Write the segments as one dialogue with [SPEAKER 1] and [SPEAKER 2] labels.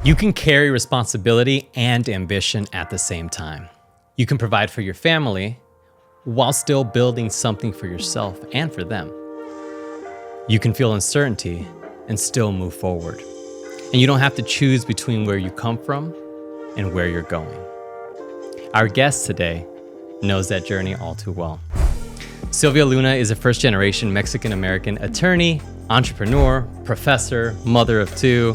[SPEAKER 1] You can carry responsibility and ambition at the same time. You can provide for your family while still building something for yourself and for them. You can feel uncertainty and still move forward. And you don't have to choose between where you come from and where you're going. Our guest today knows that journey all too well. Silvia Luna is a first-generation Mexican-American attorney, entrepreneur, professor, mother of two,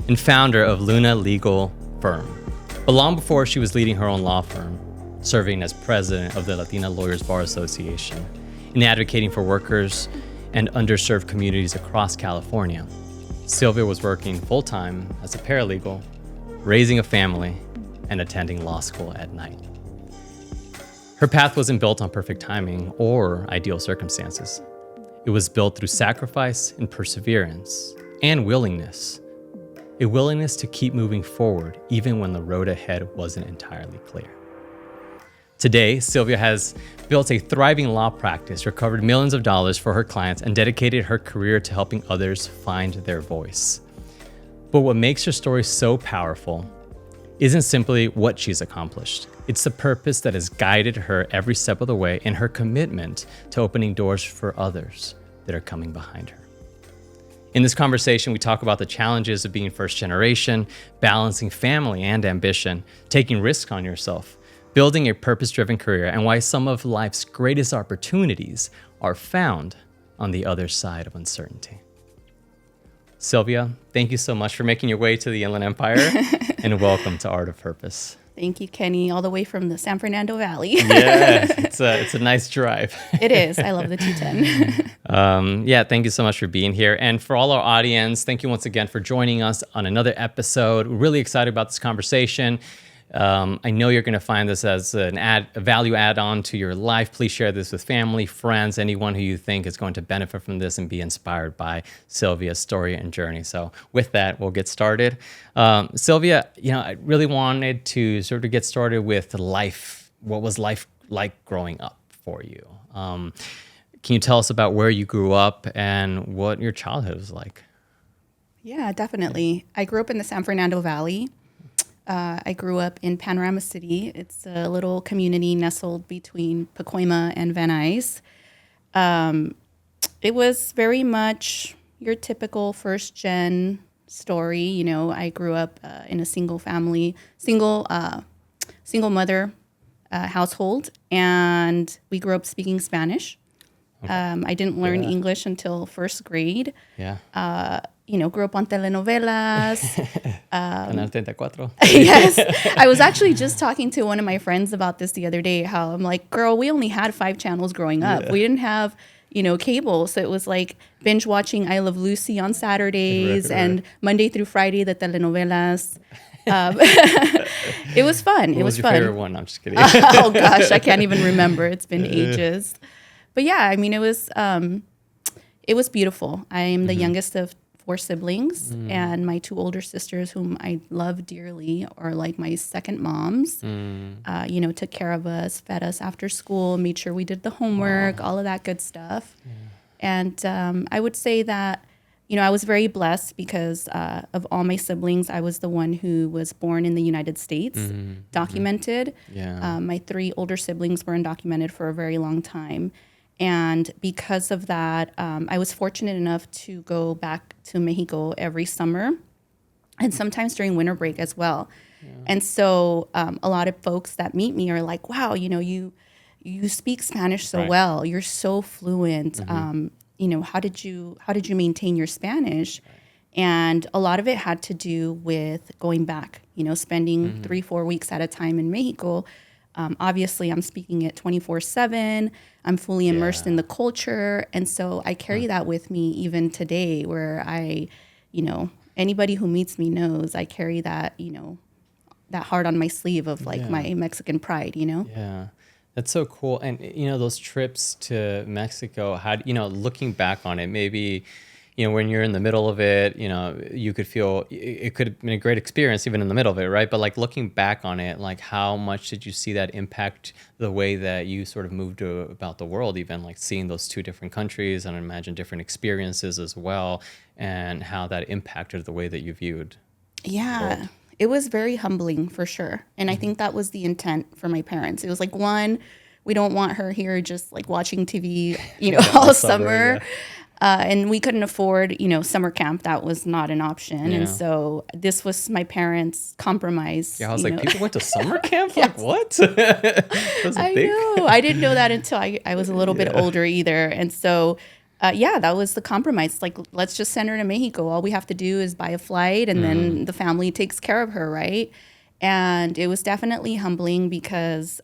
[SPEAKER 1] and founder of Luna Legal Firm. But long before she was leading her own law firm, serving as president of the Latina Lawyers Bar Association, and advocating for workers and underserved communities across California, Silvia was working full-time as a paralegal, raising a family, and attending law school at night. Her path wasn't built on perfect timing or ideal circumstances. It was built through sacrifice and perseverance and willingness. A willingness to keep moving forward even when the road ahead wasn't entirely clear. Today, Silvia has built a thriving law practice, recovered millions of dollars for her clients, and dedicated her career to helping others find their voice. But what makes her story so powerful isn't simply what she's accomplished. It's the purpose that has guided her every step of the way and her commitment to opening doors for others that are coming behind her. In this conversation, we talk about the challenges of being first generation, balancing family and ambition, taking risks on yourself, building a purpose-driven career, and why some of life's greatest opportunities are found on the other side of uncertainty. Silvia, thank you so much for making your way to the Inland Empire, and welcome to Art of Purpose.
[SPEAKER 2] Thank you, Kenny, all the way from the San Fernando Valley.
[SPEAKER 1] Yeah, it's a nice drive.
[SPEAKER 2] It is. I love the 210.
[SPEAKER 1] Thank you so much for being here. And for all our audience, thank you once again for joining us on another episode. We're really excited about this conversation. I know you're going to find this as a value add-on to your life. Please share this with family, friends, anyone who you think is going to benefit from this and be inspired by Silvia's story and journey. So with that, we'll get started. Silvia, I really wanted to sort of get started with life. What was life like growing up for you? Can you tell us about where you grew up and what your childhood was like?
[SPEAKER 2] Yeah, definitely. I grew up in the San Fernando Valley. I grew up in Panorama City. It's a little community nestled between Pacoima and Van Nuys. It was very much your typical first-gen story. I grew up in a single mother household, and we grew up speaking Spanish. Okay. I didn't learn English until first grade.
[SPEAKER 1] Yeah.
[SPEAKER 2] Grew up on telenovelas.
[SPEAKER 1] Canal 34.
[SPEAKER 2] Yes. I was actually just talking to one of my friends about this the other day, how I'm like, girl, we only had 5 channels growing up. Yeah. We didn't have, cable. So it was like binge watching I Love Lucy on Saturdays and Monday through Friday, the telenovelas. It was fun.
[SPEAKER 1] What was your favorite one? I'm just kidding.
[SPEAKER 2] Oh, gosh. I can't even remember. It's been ages. But yeah, it was beautiful. I am the youngest of 4 siblings, and my 2 older sisters, whom I love dearly, are like my second moms. Took care of us, fed us after school, made sure we did the homework, all of that good stuff. Yeah. And I would say that, I was very blessed because of all my siblings, I was the one who was born in the United States, documented. Yeah. My 3 older siblings were undocumented for a very long time. And because of that, I was fortunate enough to go back to Mexico every summer and sometimes during winter break as well. Yeah. And so a lot of folks that meet me are like, wow, you speak Spanish so well. You're so fluent. How did you maintain your Spanish? Right. And a lot of it had to do with going back, spending 3-4 weeks at a time in Mexico. Obviously, I'm speaking it 24/7. I'm fully immersed in the culture. And so I carry that with me even today where anybody who meets me knows I carry that, that heart on my sleeve of my Mexican pride,
[SPEAKER 1] Yeah, that's so cool. And, those trips to Mexico, looking back on it, maybe when you're in the middle of it, you could feel it could have been a great experience even in the middle of it, right? But like looking back on it, like how much did you see that impact the way that you sort of moved about the world, even like seeing those 2 different countries and I imagine different experiences as well, and how that impacted the way that you viewed
[SPEAKER 2] Yeah. it was very humbling for sure. And I think that was the intent for my parents. It was like, one, we don't want her here just like watching TV, all summer.
[SPEAKER 1] Yeah.
[SPEAKER 2] And we couldn't afford, summer camp. That was not an option.
[SPEAKER 1] Yeah.
[SPEAKER 2] And so this was my parents' compromise.
[SPEAKER 1] Yeah, I was like, people went to summer camp?
[SPEAKER 2] Yes.
[SPEAKER 1] Like, what? That's
[SPEAKER 2] I know. I didn't know that until I was a little bit older either. And so, that was the compromise. Like, let's just send her to Mexico. All we have to do is buy a flight and then the family takes care of her, right? And it was definitely humbling because,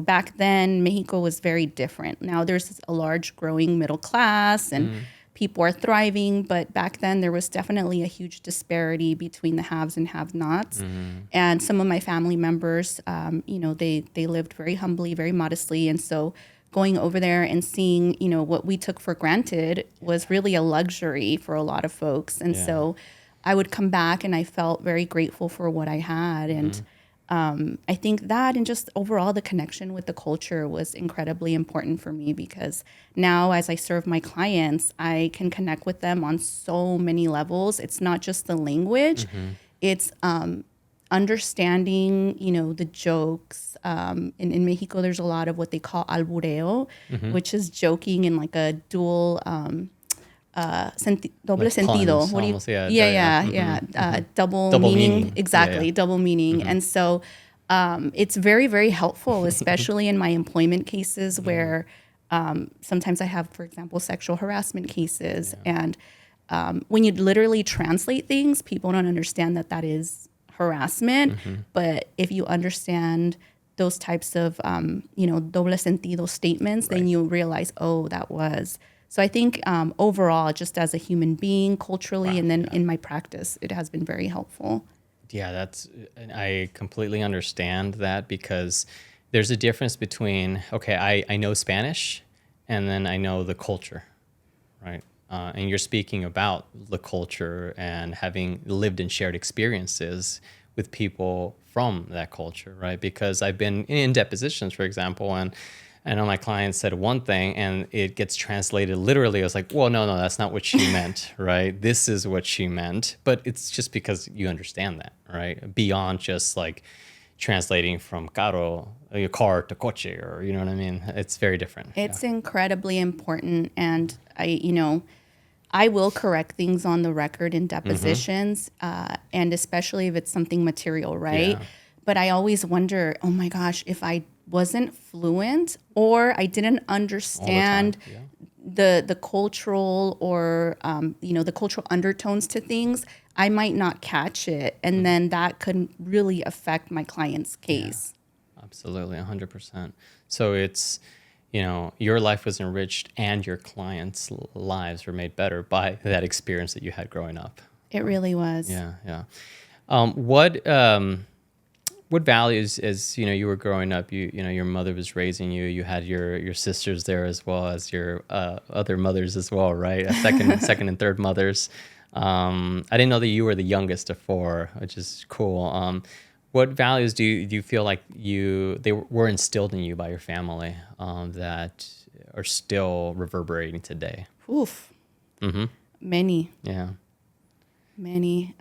[SPEAKER 2] back then, Mexico was very different. Now there's a large growing middle class and people are thriving. But back then, there was definitely a huge disparity between the haves and have-nots. And some of my family members, they lived very humbly, very modestly. And so going over there and seeing, what we took for granted was really a luxury for a lot of folks. And so I would come back and I felt very grateful for what I had. And I think that and just overall the connection with the culture was incredibly important for me because now as I serve my clients, I can connect with them on so many levels. It's not just the language. It's understanding, the jokes. In Mexico, there's a lot of what they call albureo, which is joking in like a dual doble sentido. What do you?
[SPEAKER 1] Almost,
[SPEAKER 2] double meaning. Exactly,
[SPEAKER 1] Yeah.
[SPEAKER 2] double meaning. And so it's very, very helpful, especially in my employment cases where sometimes I have, for example, sexual harassment cases. And when you literally translate things, people don't understand that is harassment. But if you understand those types of, doble sentido statements, then you realize, oh, that was. So I think overall, just as a human being, culturally, and then in my practice, it has been very helpful.
[SPEAKER 1] Yeah, I completely understand that because there's a difference between, okay, I know Spanish and then I know the culture, right? And you're speaking about the culture and having lived and shared experiences with people from that culture, right? Because I've been in depositions, for example, and I know my client said one thing and it gets translated literally. I was like, well, no, that's not what she meant, right? This is what she meant. But it's just because you understand that, right? Beyond just like translating from carro, your car to coche, or you know what I mean? It's very different.
[SPEAKER 2] It's incredibly important. And I will correct things on the record in depositions, and especially if it's something material, right?
[SPEAKER 1] Yeah.
[SPEAKER 2] But I always wonder, oh my gosh, if I wasn't fluent or I didn't understand the cultural or the cultural undertones to things, I might not catch it, and then that could really affect my client's case.
[SPEAKER 1] Yeah, absolutely, 100%. So it's your life was enriched and your clients' lives were made better by that experience that you had growing up.
[SPEAKER 2] It really was.
[SPEAKER 1] Yeah. What values, as you were growing up, your mother was raising you, you had your sisters there as well as your other mothers as well, right? Second and third mothers. I didn't know that you were the youngest of four, which is cool. What values do you feel like they were instilled in you by your family that are still reverberating today?
[SPEAKER 2] Oof. Many.
[SPEAKER 1] Yeah.
[SPEAKER 2] Many.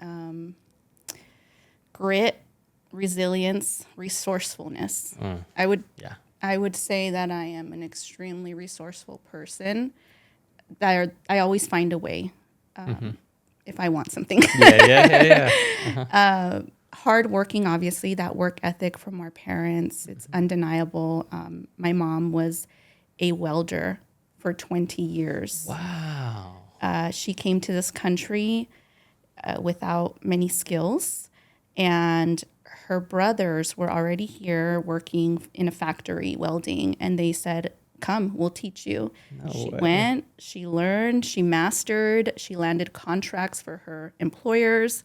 [SPEAKER 2] Grit, resilience, resourcefulness. I would say that I am an extremely resourceful person. I always find a way if I want something.
[SPEAKER 1] Yeah.
[SPEAKER 2] Hardworking, obviously, that work ethic from our parents, it's undeniable. My mom was a welder for 20 years.
[SPEAKER 1] Wow.
[SPEAKER 2] She came to this country without many skills, and her brothers were already here working in a factory welding, and they said, come, we'll teach you. She went, she learned, she mastered, she landed contracts for her employers.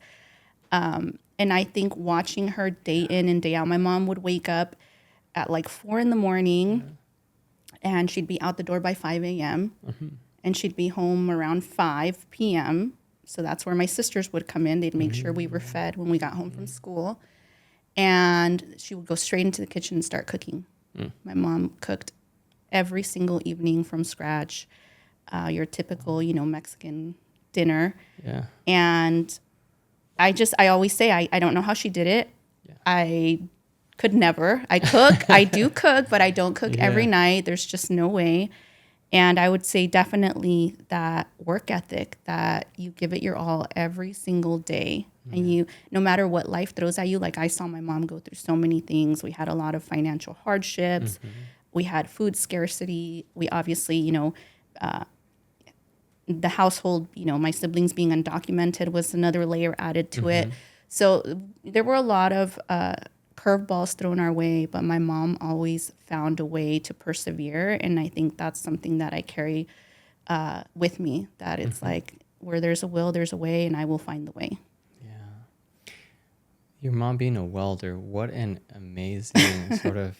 [SPEAKER 2] And I think watching her day in and day out, my mom would wake up at like 4 a.m. and she'd be out the door by 5 a.m. And she'd be home around 5 p.m. So that's where my sisters would come in. They'd make sure we were fed when we got home from school. And she would go straight into the kitchen and start cooking. My mom cooked every single evening from scratch, your typical, Mexican dinner.
[SPEAKER 1] Yeah.
[SPEAKER 2] And I always say, I don't know how she did it.
[SPEAKER 1] Yeah.
[SPEAKER 2] I could never. I cook. I do cook, but I don't cook
[SPEAKER 1] Yeah.
[SPEAKER 2] every night. There's just no way. And I would say definitely that work ethic, that you give it your all every single day. And you, no matter what life throws at you, like I saw my mom go through so many things. We had a lot of financial hardships. We had food scarcity. We obviously, the household, my siblings being undocumented was another layer added to it. So there were a lot of curveballs thrown our way, but my mom always found a way to persevere. And I think that's something that I carry with me, that it's like where there's a will, there's a way, and I will find the way.
[SPEAKER 1] Yeah. Your mom being a welder, what an amazing sort of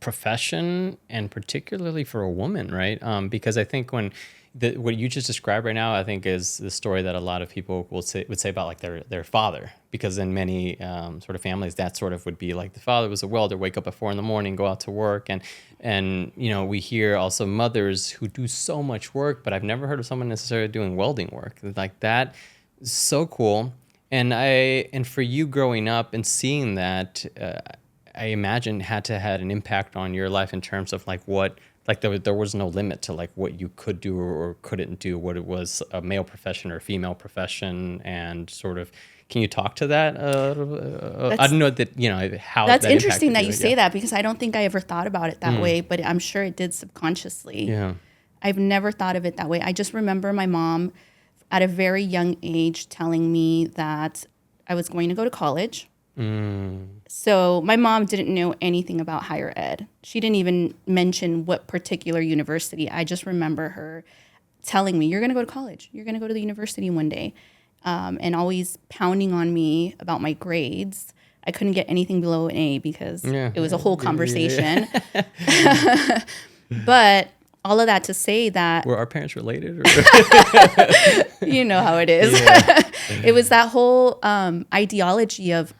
[SPEAKER 1] profession, and particularly for a woman, right? Because I think when what you just described right now, I think is the story that a lot of people would say about like their father, because in many sort of families, that sort of would be like the father was a welder, wake up at 4 a.m, go out to work. And we hear also mothers who do so much work, but I've never heard of someone necessarily doing welding work like that. So cool. And for you growing up and seeing that, I imagine had an impact on your life in terms of like what, like there was no limit to like what you could do or couldn't do, what it was a male profession or a female profession, and sort of, can you talk to that? I don't know that, how
[SPEAKER 2] that's
[SPEAKER 1] that
[SPEAKER 2] interesting that
[SPEAKER 1] impacted
[SPEAKER 2] you say that, because I don't think I ever thought about it that way, but I'm sure it did subconsciously.
[SPEAKER 1] Yeah.
[SPEAKER 2] I've never thought of it that way. I just remember my mom at a very young age telling me that I was going to go to college. So my mom didn't know anything about higher ed. She didn't even mention what particular university. I just remember her telling me, you're going to go to college. You're going to go to the university one day. And always pounding on me about my grades. I couldn't get anything below an A because it was a whole conversation. Yeah. But all of that to say that...
[SPEAKER 1] Were our parents related? Or?
[SPEAKER 2] You know how it is. Yeah. It was that whole ideology of,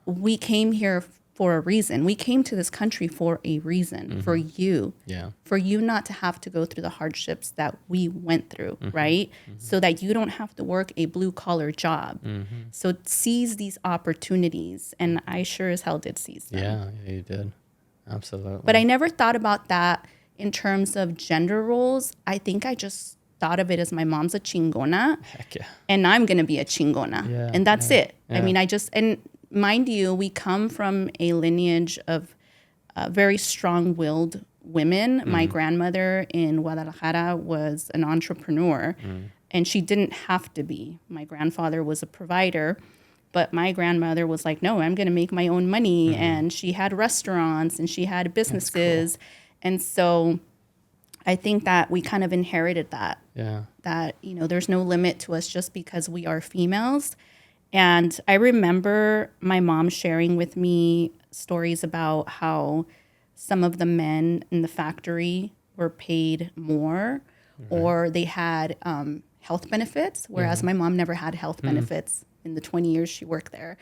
[SPEAKER 2] we came here for a reason. We came to this country for a reason, for you. Yeah. For you not to have to go through the hardships that we went through, right? So that you don't have to work a blue-collar job. So seize these opportunities. And I sure as hell did seize them.
[SPEAKER 1] Yeah, you did. Absolutely.
[SPEAKER 2] But I never thought about that in terms of gender roles. I think I just thought of it as my mom's a chingona.
[SPEAKER 1] Heck yeah.
[SPEAKER 2] And I'm going to be a chingona. Yeah, and that's it. Yeah. I mean, and mind you, we come from a lineage of very strong-willed women. My grandmother in Guadalajara was an entrepreneur, and she didn't have to be. My grandfather was a provider, but my grandmother was like, no, I'm going to make my own money. And she had restaurants and she had businesses. Cool. And so I think that we kind of inherited that. Yeah. That, there's no limit to us just because we are females. And I remember my mom sharing with me stories about how some of the men in the factory were paid more, or they had health benefits, whereas my mom never had health benefits in the 20 years she worked there.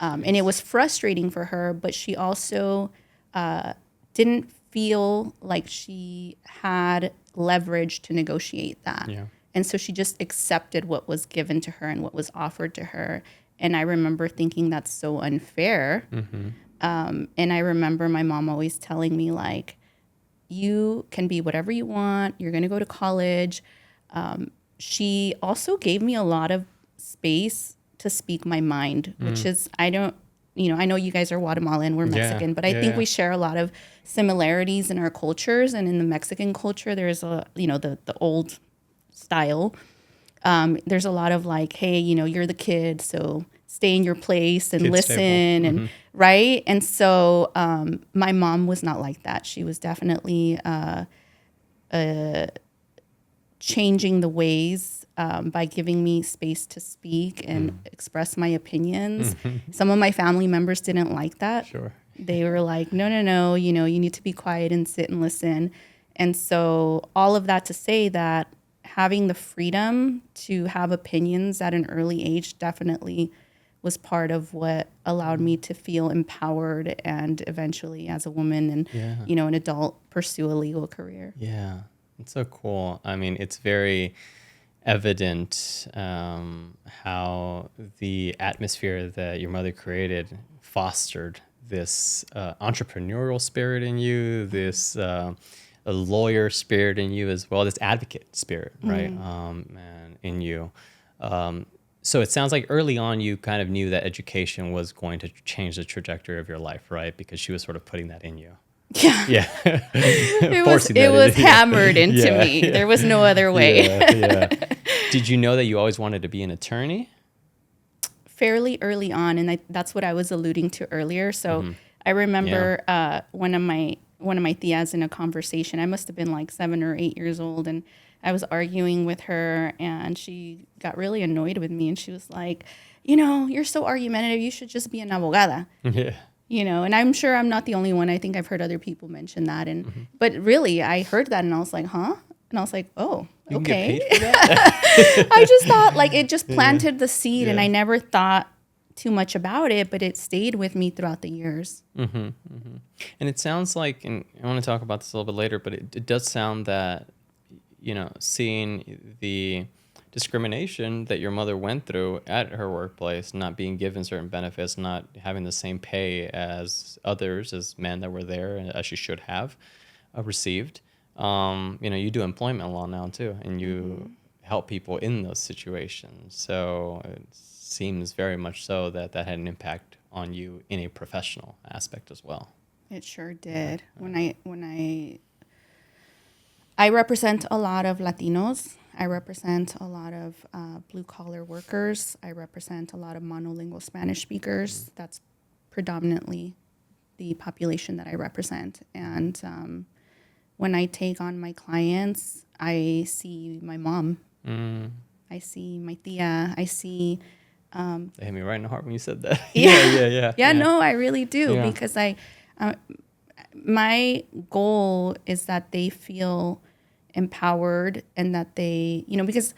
[SPEAKER 2] And it was frustrating for her, but she also didn't feel like she had leverage to negotiate that. Yeah. And so she just accepted what was given to her and what was offered to her. And I remember thinking that's so unfair. And I remember my mom always telling me, like, you can be whatever you want. You're going to go to college. She also gave me a lot of space to speak my mind, which is, I know you guys are Guatemalan, we're Mexican, but I think we share a lot of similarities in our cultures. And in the Mexican culture, there's the old style. There's a lot of like, hey, you're the kid, so stay in your place and listen and right. And so my mom was not like that. She was definitely changing the ways by giving me space to speak and express my opinions. Some of my family members didn't like that. Sure. They were like, no, you need to be quiet and sit and listen. And so all of that to say that having the freedom to have opinions at an early age definitely was part of what allowed me to feel empowered and eventually as a woman and, an adult pursue a legal career.
[SPEAKER 1] Yeah. It's so cool. I mean, it's very, evident how the atmosphere that your mother created fostered this entrepreneurial spirit in you, this a lawyer spirit in you as well, this advocate spirit, right? And in you. So it sounds like early on you kind of knew that education was going to change the trajectory of your life, right? Because she was sort of putting that in you.
[SPEAKER 2] Yeah.
[SPEAKER 1] Yeah.
[SPEAKER 2] It was hammered into me.
[SPEAKER 1] Yeah.
[SPEAKER 2] There was no other way.
[SPEAKER 1] Yeah. Did you know that you always wanted to be an attorney?
[SPEAKER 2] Fairly early on, and that's what I was alluding to earlier. So I remember one of my tias in a conversation. I must have been like 7 or 8 years old, and I was arguing with her, and she got really annoyed with me, and she was like, you're so argumentative. You should just be an abogada.
[SPEAKER 1] Yeah.
[SPEAKER 2] And I'm sure I'm not the only one. I think I've heard other people mention that, but really, I heard that, and I was like, huh? And I was like, oh,
[SPEAKER 1] You
[SPEAKER 2] okay.
[SPEAKER 1] can get paid for that?
[SPEAKER 2] I just thought like it just planted the seed, and I never thought too much about it, but it stayed with me throughout the years.
[SPEAKER 1] And it sounds like, and I want to talk about this a little bit later, but it does sound that, seeing the discrimination that your mother went through at her workplace, not being given certain benefits, not having the same pay as others, as men that were there, and as she should have received. You do employment law now too, and you help people in those situations. So it seems very much so that had an impact on you in a professional aspect as well.
[SPEAKER 2] It sure did. When I represent a lot of Latinos, I represent a lot of blue collar workers. I represent a lot of monolingual Spanish speakers. That's predominantly the population that I represent. And when I take on my clients, I see my mom. I see my tia. I see.
[SPEAKER 1] They hit me right in the heart when you said that.
[SPEAKER 2] Yeah, no, I really do, because my goal is that they feel empowered, and that they, because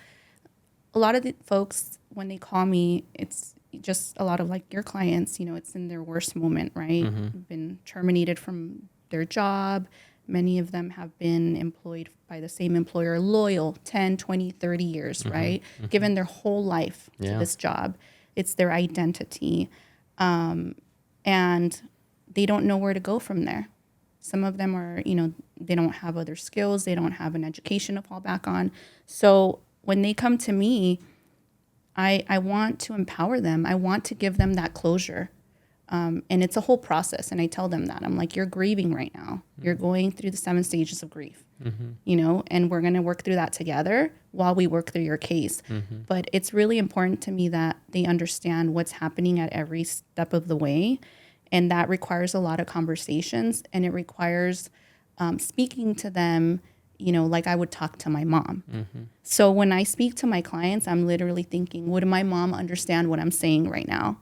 [SPEAKER 2] a lot of the folks, when they call me, it's just a lot of like your clients, it's in their worst moment, right? Been terminated from their job. Many of them have been employed by the same employer, loyal 10, 20, 30 years, right? Given their whole life to this job. It's their identity. And they don't know where to go from there. Some of them are, they don't have other skills. They don't have an education to fall back on. So when they come to me, I want to empower them. I want to give them that closure. And it's a whole process. And I tell them that. I'm like, you're grieving right now. You're going through the 7 stages of grief, and we're going to work through that together while we work through your case. But it's really important to me that they understand what's happening at every step of the way. And that requires a lot of conversations, and it requires speaking to them, like I would talk to my mom. So when I speak to my clients, I'm literally thinking, would my mom understand what I'm saying right now?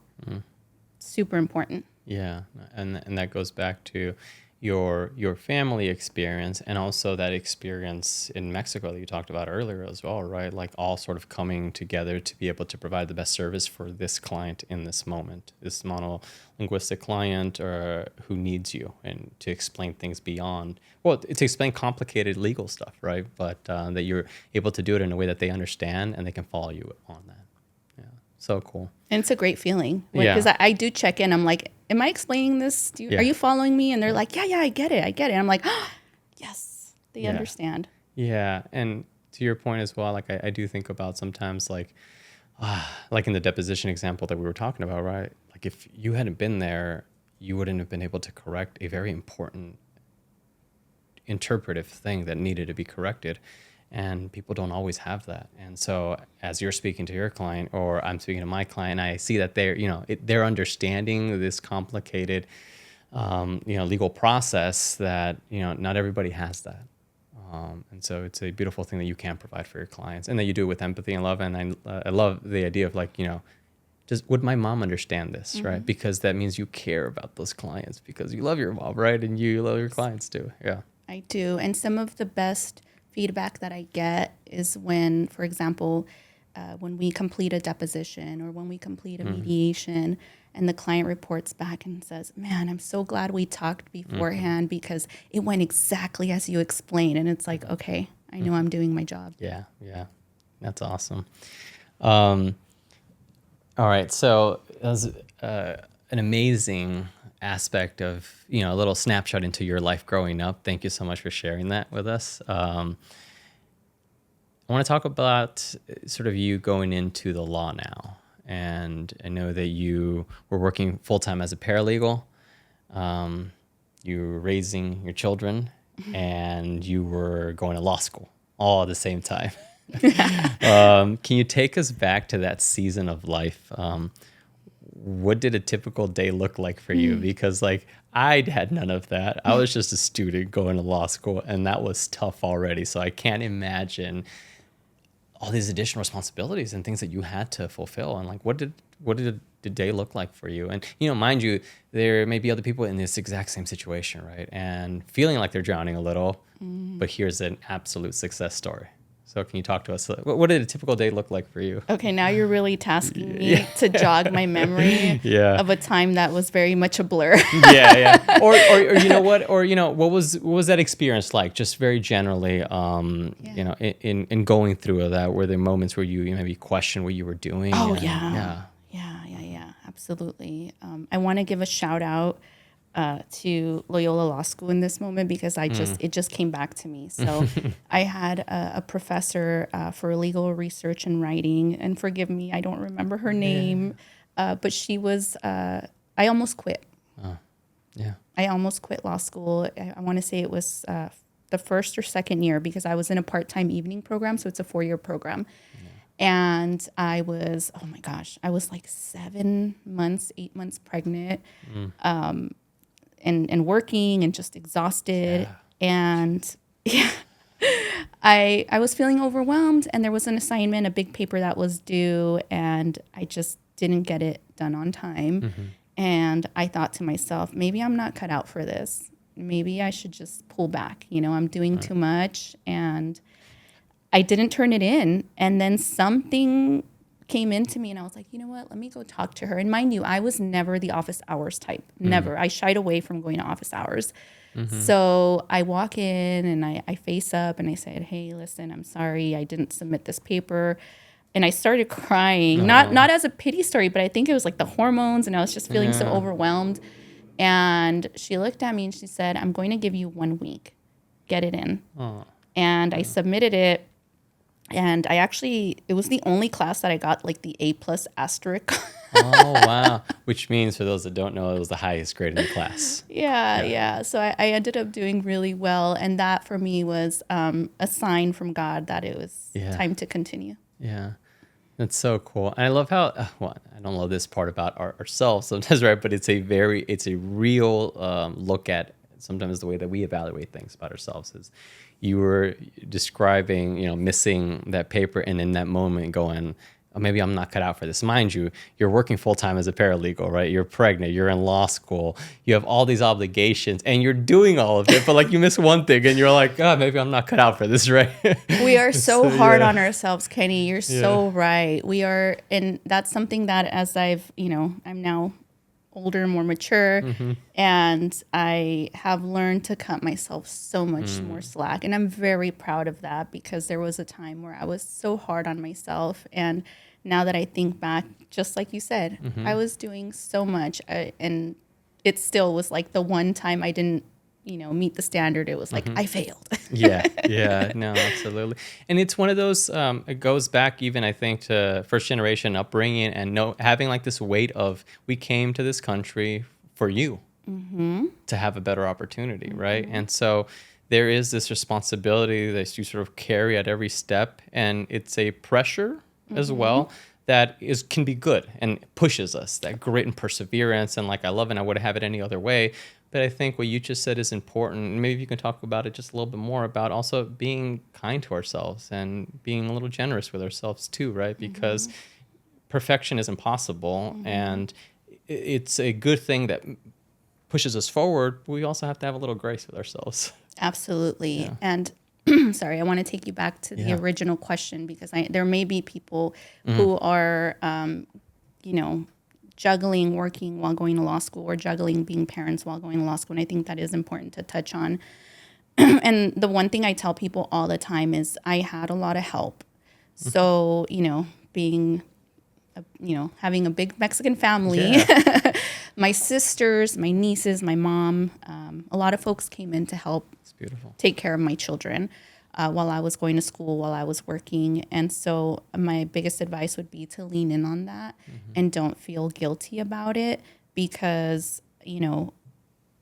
[SPEAKER 2] Super important.
[SPEAKER 1] Yeah, and that goes back to your family experience, and also that experience in Mexico that you talked about earlier as well, right? Like all sort of coming together to be able to provide the best service for this client in this moment, this monolinguistic client or who needs you, and to explain things beyond, to explain complicated legal stuff, right? But that you're able to do it in a way that they understand and they can follow you on that. Yeah, so cool.
[SPEAKER 2] And it's a great feeling, because I do check in. I'm like, am I explaining this? Are you following me? And they're like, yeah, I get it. And I'm like, oh, yes, they understand.
[SPEAKER 1] Yeah, and to your point as well, like I do think about sometimes like in the deposition example that we were talking about, right? Like if you hadn't been there, you wouldn't have been able to correct a very important interpretive thing that needed to be corrected. And people don't always have that. And so as you're speaking to your client, or I'm speaking to my client, I see that they're understanding this complicated, legal process that, not everybody has that. And so it's a beautiful thing that you can provide for your clients, and that you do it with empathy and love. And I love the idea of like, would my mom understand this, right? Because that means you care about those clients, because you love your mom, right? And you love your clients too. Yeah.
[SPEAKER 2] I do. And some of the best feedback that I get is when, for example, when we complete a deposition or when we complete a mediation, and the client reports back and says, man, I'm so glad we talked beforehand, because it went exactly as you explained. And it's like, okay, I know I'm doing my job.
[SPEAKER 1] Yeah. That's awesome. All right. So that was an amazing aspect of, a little snapshot into your life growing up. Thank you so much for sharing that with us. I want to talk about sort of you going into the law now. And I know that you were working full-time as a paralegal. You were raising your children, and you were going to law school all at the same time. Can you take us back to that season of life? What did a typical day look like for you? Because I had none of that. I was just a student going to law school, and that was tough already. So I can't imagine all these additional responsibilities and things that you had to fulfill. And what did the day look like for you? And mind you, there may be other people in this exact same situation, right? And feeling like they're drowning a little, but here's an absolute success story. So can you talk to us? What did a typical day look like for you?
[SPEAKER 2] Okay, now you're really tasking me to jog my memory of a time that was very much a blur.
[SPEAKER 1] Yeah. Or what was that experience like? Just very generally, in going through that, were there moments where you maybe questioned what you were doing?
[SPEAKER 2] Oh, yeah. Absolutely. I want to give a shout out to Loyola Law School in this moment because it just came back to me. So I had a professor for legal research and writing, and forgive me, I don't remember her name, but she was, I almost quit. I almost quit law school. I want to say it was the first or second year because I was in a part-time evening program. So it's a 4-year program. And I was, oh my gosh, I was like 8 months pregnant, and working and just exhausted. And I was feeling overwhelmed, and there was an assignment, a big paper that was due, and I just didn't get it done on time. And I thought to myself, maybe I'm not cut out for this. Maybe I should just pull back. I'm doing too much, and I didn't turn it in. And then something came into me, and I was like, you know what? Let me go talk to her. And mind you, I was never the office hours type. Never. I shied away from going to office hours. So I walk in and I face up and I said, hey, listen, I'm sorry. I didn't submit this paper. And I started crying, not as a pity story, but I think it was like the hormones, and I was just feeling so overwhelmed. And she looked at me and she said, I'm going to give you 1 week. Get it in. And I submitted it. And it was the only class that I got like the A+ asterisk.
[SPEAKER 1] Oh, wow. Which means, for those that don't know, it was the highest grade in the class.
[SPEAKER 2] Yeah. So I ended up doing really well. And that for me was a sign from God that it was time to continue. Yeah.
[SPEAKER 1] That's so cool. And I love how, I don't love this part about ourselves sometimes, right? But it's a real look at sometimes the way that we evaluate things about ourselves. Is you were describing, missing that paper, and in that moment going, oh, maybe I'm not cut out for this. Mind you, you're working full-time as a paralegal, right? You're pregnant, you're in law school, you have all these obligations, and you're doing all of it, but you miss one thing, and you're like, oh, maybe I'm not cut out for this, right?
[SPEAKER 2] We are so hard on ourselves, Kenny. You're so right. We are, and that's something that as I'm now older, more mature, and I have learned to cut myself so much more slack. And I'm very proud of that because there was a time where I was so hard on myself. And now that I think back, just like you said, I was doing so much, and it still was like the one time I didn't meet the standard, it was like I failed.
[SPEAKER 1] No, absolutely. And it's one of those, it goes back even, I think, to first generation upbringing and having this weight of, we came to this country for you to have a better opportunity, right? And so there is this responsibility that you sort of carry at every step, and it's a pressure as well that can be good and pushes us, that grit and perseverance, and I love it, and I wouldn't have it any other way. But I think what you just said is important. Maybe you can talk about it just a little bit more, about also being kind to ourselves and being a little generous with ourselves too, right? Because perfection is impossible, and it's a good thing that pushes us forward, but we also have to have a little grace with ourselves.
[SPEAKER 2] Absolutely. Yeah. And sorry, I want to take you back to the original question, because there may be people who are, juggling working while going to law school, or juggling being parents while going to law school. And I think that is important to touch on. And the one thing I tell people all the time is I had a lot of help. So, being, having a big Mexican family,
[SPEAKER 1] Yeah.
[SPEAKER 2] my sisters, my nieces, my mom, a lot of folks came in to help
[SPEAKER 1] It's beautiful.
[SPEAKER 2] take care of my children while I was going to school, while I was working. And so my biggest advice would be to lean in on that and don't feel guilty about it, because,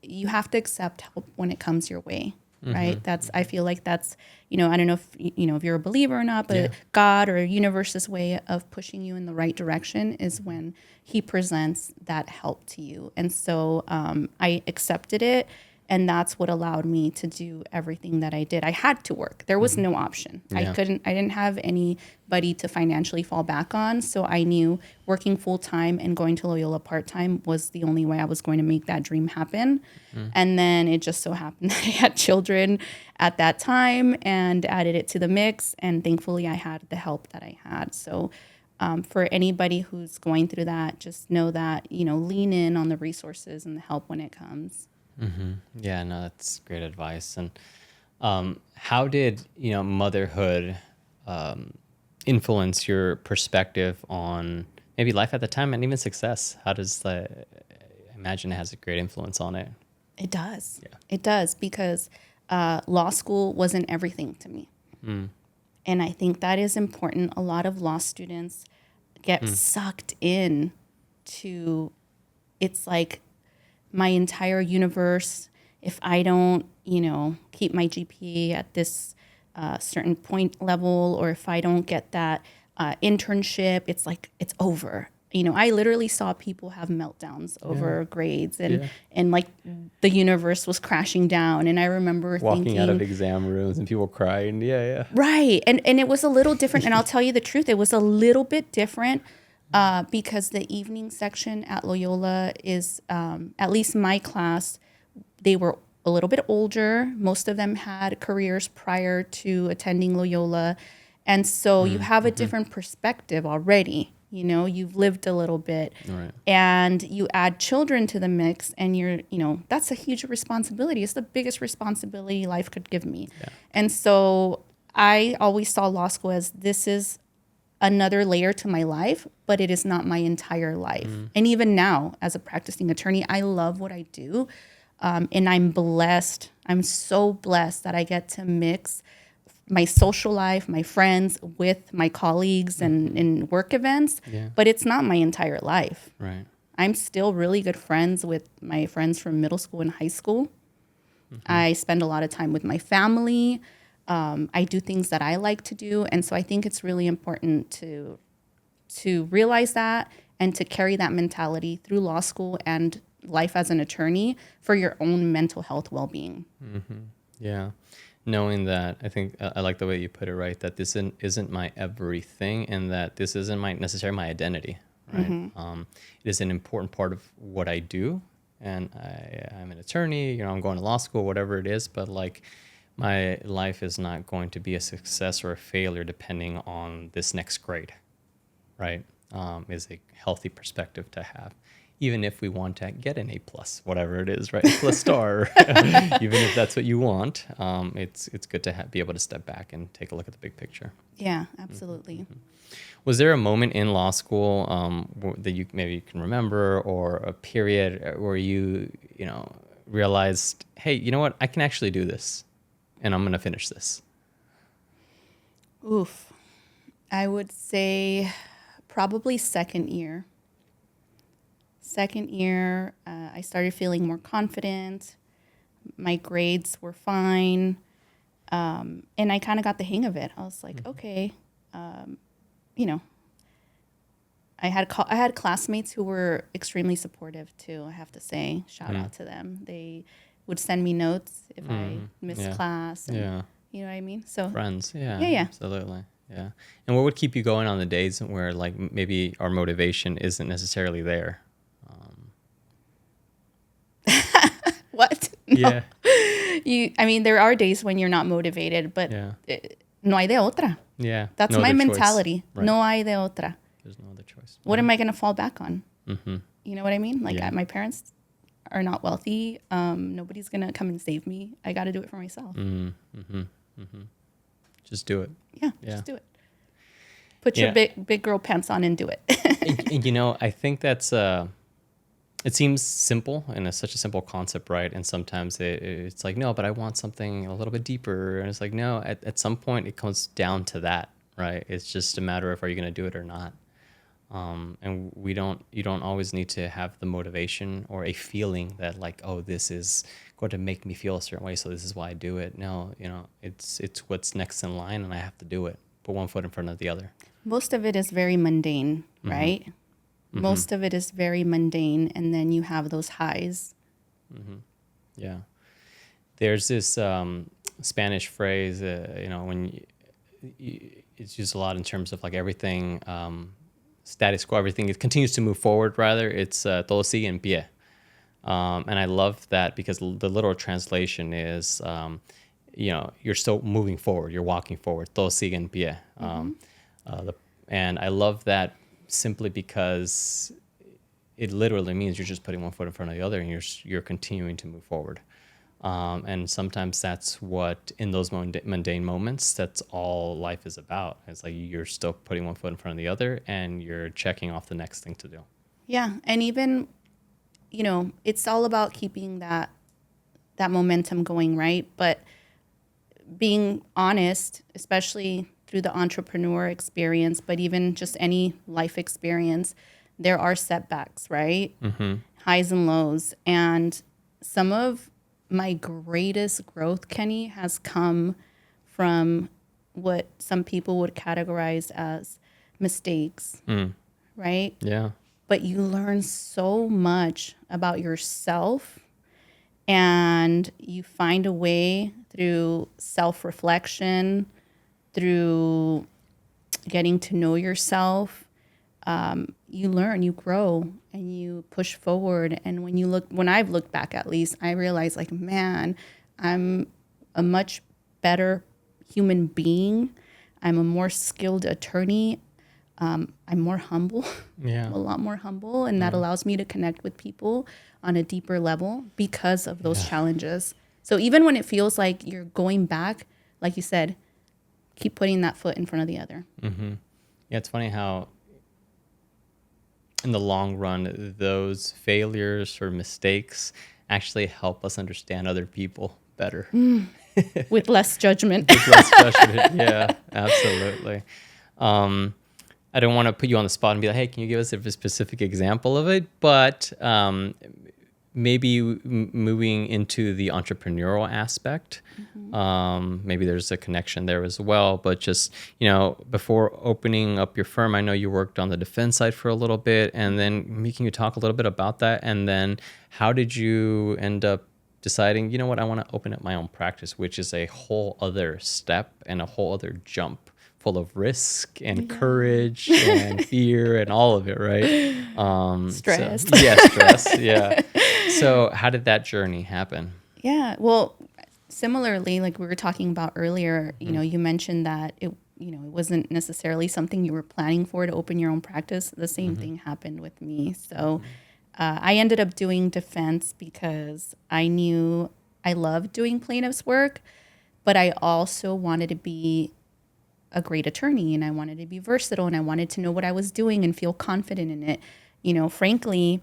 [SPEAKER 2] you have to accept help when it comes your way. Right. I feel like that's, I don't know if you're a believer or not, but God or universe's way of pushing you in the right direction is when he presents that help to you. And so I accepted it. And that's what allowed me to do everything that I did. I had to work. There was no option.
[SPEAKER 1] Yeah.
[SPEAKER 2] I didn't have anybody to financially fall back on. So I knew working full time and going to Loyola part time was the only way I was going to make that dream happen. And then it just so happened that I had children at that time and added it to the mix. And thankfully I had the help that I had. So for anybody who's going through that, just know that, lean in on the resources and the help when it comes.
[SPEAKER 1] Yeah, no, that's great advice. And how did motherhood influence your perspective on maybe life at the time and even success? How does I imagine it has a great influence on it?
[SPEAKER 2] It does.
[SPEAKER 1] Yeah.
[SPEAKER 2] It does, because law school wasn't everything to me. And I think that is important. A lot of law students get sucked in to, it's like my entire universe. If I don't, keep my GPA at this certain point level, or if I don't get that internship, it's like it's over. I literally saw people have meltdowns over grades, and like the universe was crashing down. And I remember
[SPEAKER 1] Walking
[SPEAKER 2] thinking,
[SPEAKER 1] out of exam rooms and people crying. Yeah.
[SPEAKER 2] right. And it was a little different. And I'll tell you the truth, it was a little bit different because the evening section at Loyola is, at least my class, they were a little bit older. Most of them had careers prior to attending Loyola. And so you have a different perspective already. You've lived a little bit,
[SPEAKER 1] Right.
[SPEAKER 2] and you add children to the mix, and that's a huge responsibility. It's the biggest responsibility life could give me.
[SPEAKER 1] Yeah.
[SPEAKER 2] And so I always saw law school as, this is another layer to my life, but it is not my entire life. And even now, as a practicing attorney, I love what I do. And I'm blessed. I'm so blessed that I get to mix my social life, my friends, with my colleagues and in work events, but it's not my entire life.
[SPEAKER 1] Right.
[SPEAKER 2] I'm still really good friends with my friends from middle school and high school. I spend a lot of time with my family. I do things that I like to do. And so I think it's really important to realize that and to carry that mentality through law school and life as an attorney for your own mental health well-being.
[SPEAKER 1] Yeah. Knowing that, I think I like the way you put it, right? That this isn't my everything, and that this isn't necessarily my identity, right? It is an important part of what I do, and I'm an attorney. I'm going to law school, whatever it is. But like, my life is not going to be a success or a failure depending on this next grade, right? Is a healthy perspective to have. Even if we want to get an A+, whatever it is, right? A+ star, even if that's what you want, it's good to be able to step back and take a look at the big picture.
[SPEAKER 2] Yeah, absolutely.
[SPEAKER 1] Was there a moment in law school that you maybe can remember, or a period where you realized, hey, you know what? I can actually do this, and I'm going to finish this?
[SPEAKER 2] Oof. I would say probably second year. Second year, I started feeling more confident. My grades were fine. And I kind of got the hang of it. I was like, okay, I had classmates who were extremely supportive too, I have to say. Shout out to them. They would send me notes if I missed class. And, you know what I mean? So
[SPEAKER 1] Friends, yeah.
[SPEAKER 2] Yeah.
[SPEAKER 1] Absolutely. Yeah. And what would keep you going on the days where like maybe our motivation isn't necessarily there?
[SPEAKER 2] What? No.
[SPEAKER 1] Yeah.
[SPEAKER 2] There are days when you're not motivated, but no hay de otra.
[SPEAKER 1] Yeah.
[SPEAKER 2] That's
[SPEAKER 1] No
[SPEAKER 2] my
[SPEAKER 1] other choice.
[SPEAKER 2] mentality.
[SPEAKER 1] Right.
[SPEAKER 2] No hay de otra.
[SPEAKER 1] There's no other choice.
[SPEAKER 2] What am I going to fall back on? You know what I mean? Like,
[SPEAKER 1] Yeah.
[SPEAKER 2] my parents are not wealthy. Nobody's going to come and save me. I got to do it for myself.
[SPEAKER 1] Just do it.
[SPEAKER 2] Yeah,
[SPEAKER 1] Yeah.
[SPEAKER 2] just do it. Put your big girl pants on and do it.
[SPEAKER 1] And, I think that's it seems simple and it's such a simple concept, right? And sometimes it's like, no, but I want something a little bit deeper. And it's like, no, at some point it comes down to that, right? It's just a matter of, are you going to do it or not? And you don't always need to have the motivation or a feeling that like, oh, this is going to make me feel a certain way, so this is why I do it. No, it's what's next in line and I have to do it. Put one foot in front of the other.
[SPEAKER 2] Most of it is very mundane, right? Mm-hmm. Most of it is very mundane, and then you have those highs.
[SPEAKER 1] Mm-hmm. Yeah. There's this Spanish phrase, when it's used a lot in terms of like everything, status quo, everything, it continues to move forward, rather. It's todo sigue en pie. And I love that because the literal translation is, you're still moving forward, you're walking forward, todo sigue en pie. And I love that simply because it literally means you're just putting one foot in front of the other and you're continuing to move forward. And sometimes that's what, in those mundane moments, that's all life is about. It's like you're still putting one foot in front of the other and you're checking off the next thing to do.
[SPEAKER 2] Yeah. And even, it's all about keeping that momentum going, right? But being honest, especially through the entrepreneur experience, but even just any life experience, there are setbacks, right? Mm-hmm. Highs and lows. And some of my greatest growth, Kenny, has come from what some people would categorize as mistakes, right?
[SPEAKER 1] Yeah.
[SPEAKER 2] But you learn so much about yourself, and you find a way through self-reflection, through getting to know yourself. You learn, you grow, and you push forward. And when I've looked back, at least, I realize like, man, I'm a much better human being. I'm a more skilled attorney. I'm more humble. Yeah. I'm a lot more humble. And that allows me to connect with people on a deeper level because of those challenges. So even when it feels like you're going back, like you said, keep putting that foot in front of the other.
[SPEAKER 1] Mm-hmm. Yeah, it's funny how in the long run, those failures or mistakes actually help us understand other people better.
[SPEAKER 2] With less judgment.
[SPEAKER 1] With less judgment, yeah, absolutely. I don't want to put you on the spot and be like, hey, can you give us a specific example of it? But maybe moving into the entrepreneurial aspect, maybe there's a connection there as well. But just, before opening up your firm, I know you worked on the defense side for a little bit, and then can you talk a little bit about that? And then how did you end up deciding, you know what, I want to open up my own practice, which is a whole other step and a whole other jump, full of risk and courage and fear and all of it, right?
[SPEAKER 2] Stress.
[SPEAKER 1] Stress. Yeah. So how did that journey happen?
[SPEAKER 2] Yeah. Well, similarly, like we were talking about earlier, you mentioned that it wasn't necessarily something you were planning for to open your own practice. The same thing happened with me. So I ended up doing defense because I knew I loved doing plaintiff's work, but I also wanted to be a great attorney, and I wanted to be versatile, and I wanted to know what I was doing and feel confident in it. Frankly,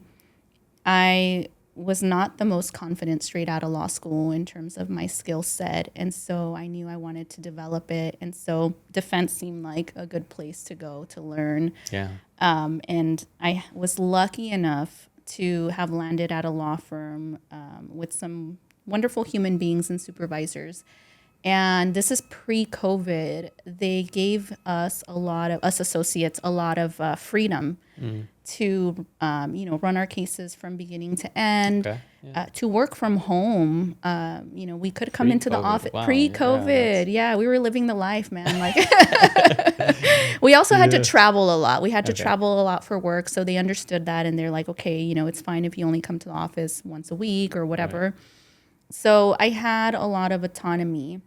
[SPEAKER 2] I was not the most confident straight out of law school in terms of my skill set. And so I knew I wanted to develop it. And so defense seemed like a good place to go to learn.
[SPEAKER 1] Yeah.
[SPEAKER 2] And I was lucky enough to have landed at a law firm with some wonderful human beings and supervisors. And this is pre-COVID. They gave us associates, a lot of freedom to, run our cases from beginning to end, to work from home. We could come into the office pre-COVID. Yeah, we were living the life, man. Like, we also had to travel a lot. We had to travel a lot for work. So they understood that, and they're like, okay, it's fine if you only come to the office once a week or whatever. Right. So I had a lot of autonomy.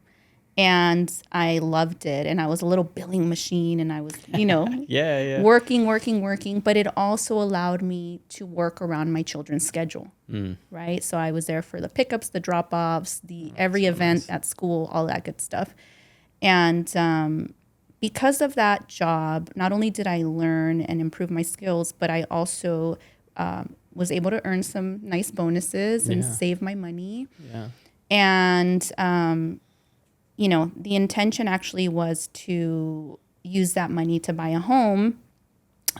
[SPEAKER 2] And I loved it. And I was a little billing machine, and I was, working. But it also allowed me to work around my children's schedule, right? So I was there for the pickups, the drop-offs, every event at school, all that good stuff. And because of that job, not only did I learn and improve my skills, but I also was able to earn some nice bonuses and save my money.
[SPEAKER 1] Yeah.
[SPEAKER 2] And, the intention actually was to use that money to buy a home.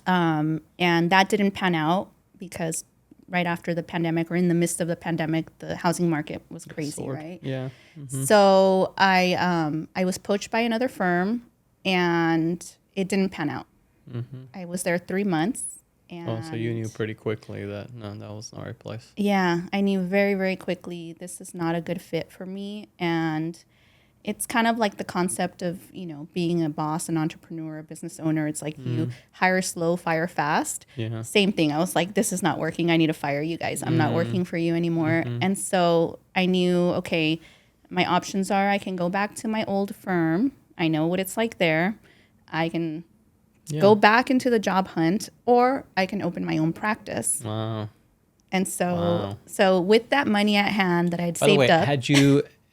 [SPEAKER 2] And that didn't pan out because right after the pandemic or in the midst of the pandemic, the housing market was crazy, right?
[SPEAKER 1] Yeah. Mm-hmm.
[SPEAKER 2] So I was poached by another firm and it didn't pan out.
[SPEAKER 1] Mm-hmm.
[SPEAKER 2] I was there 3 months.
[SPEAKER 1] Oh, so you knew pretty quickly that that was the right place.
[SPEAKER 2] Yeah, I knew very, very quickly this is not a good fit for me. And it's kind of like the concept of, being a boss, an entrepreneur, a business owner. It's like you hire slow, fire fast.
[SPEAKER 1] Yeah.
[SPEAKER 2] Same thing. I was like, this is not working. I need to fire you guys. I'm not working for you anymore. And so I knew, okay, my options are I can go back to my old firm. I know what it's like there. I can go back into the job hunt, or I can open my own practice.
[SPEAKER 1] Wow.
[SPEAKER 2] And so with that money at hand that I'd
[SPEAKER 1] By the
[SPEAKER 2] saved
[SPEAKER 1] way,
[SPEAKER 2] up.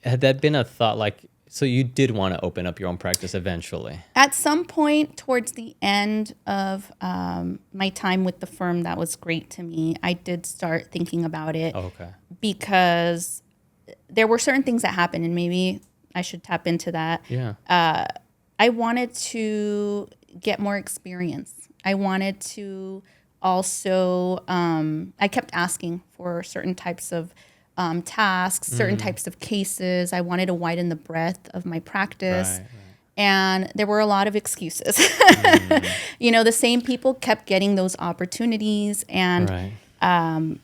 [SPEAKER 1] had that been a thought, like, so you did want to open up your own practice eventually?
[SPEAKER 2] At some point towards the end of my time with the firm that was great to me, I did start thinking about it.
[SPEAKER 1] Oh, okay.
[SPEAKER 2] Because there were certain things that happened, and maybe I should tap into that.
[SPEAKER 1] Yeah.
[SPEAKER 2] I wanted to get more experience. I wanted to also, I kept asking for certain types of tasks, certain types of cases. I wanted to widen the breadth of my practice.
[SPEAKER 1] Right.
[SPEAKER 2] And there were a lot of excuses. The same people kept getting those opportunities. And I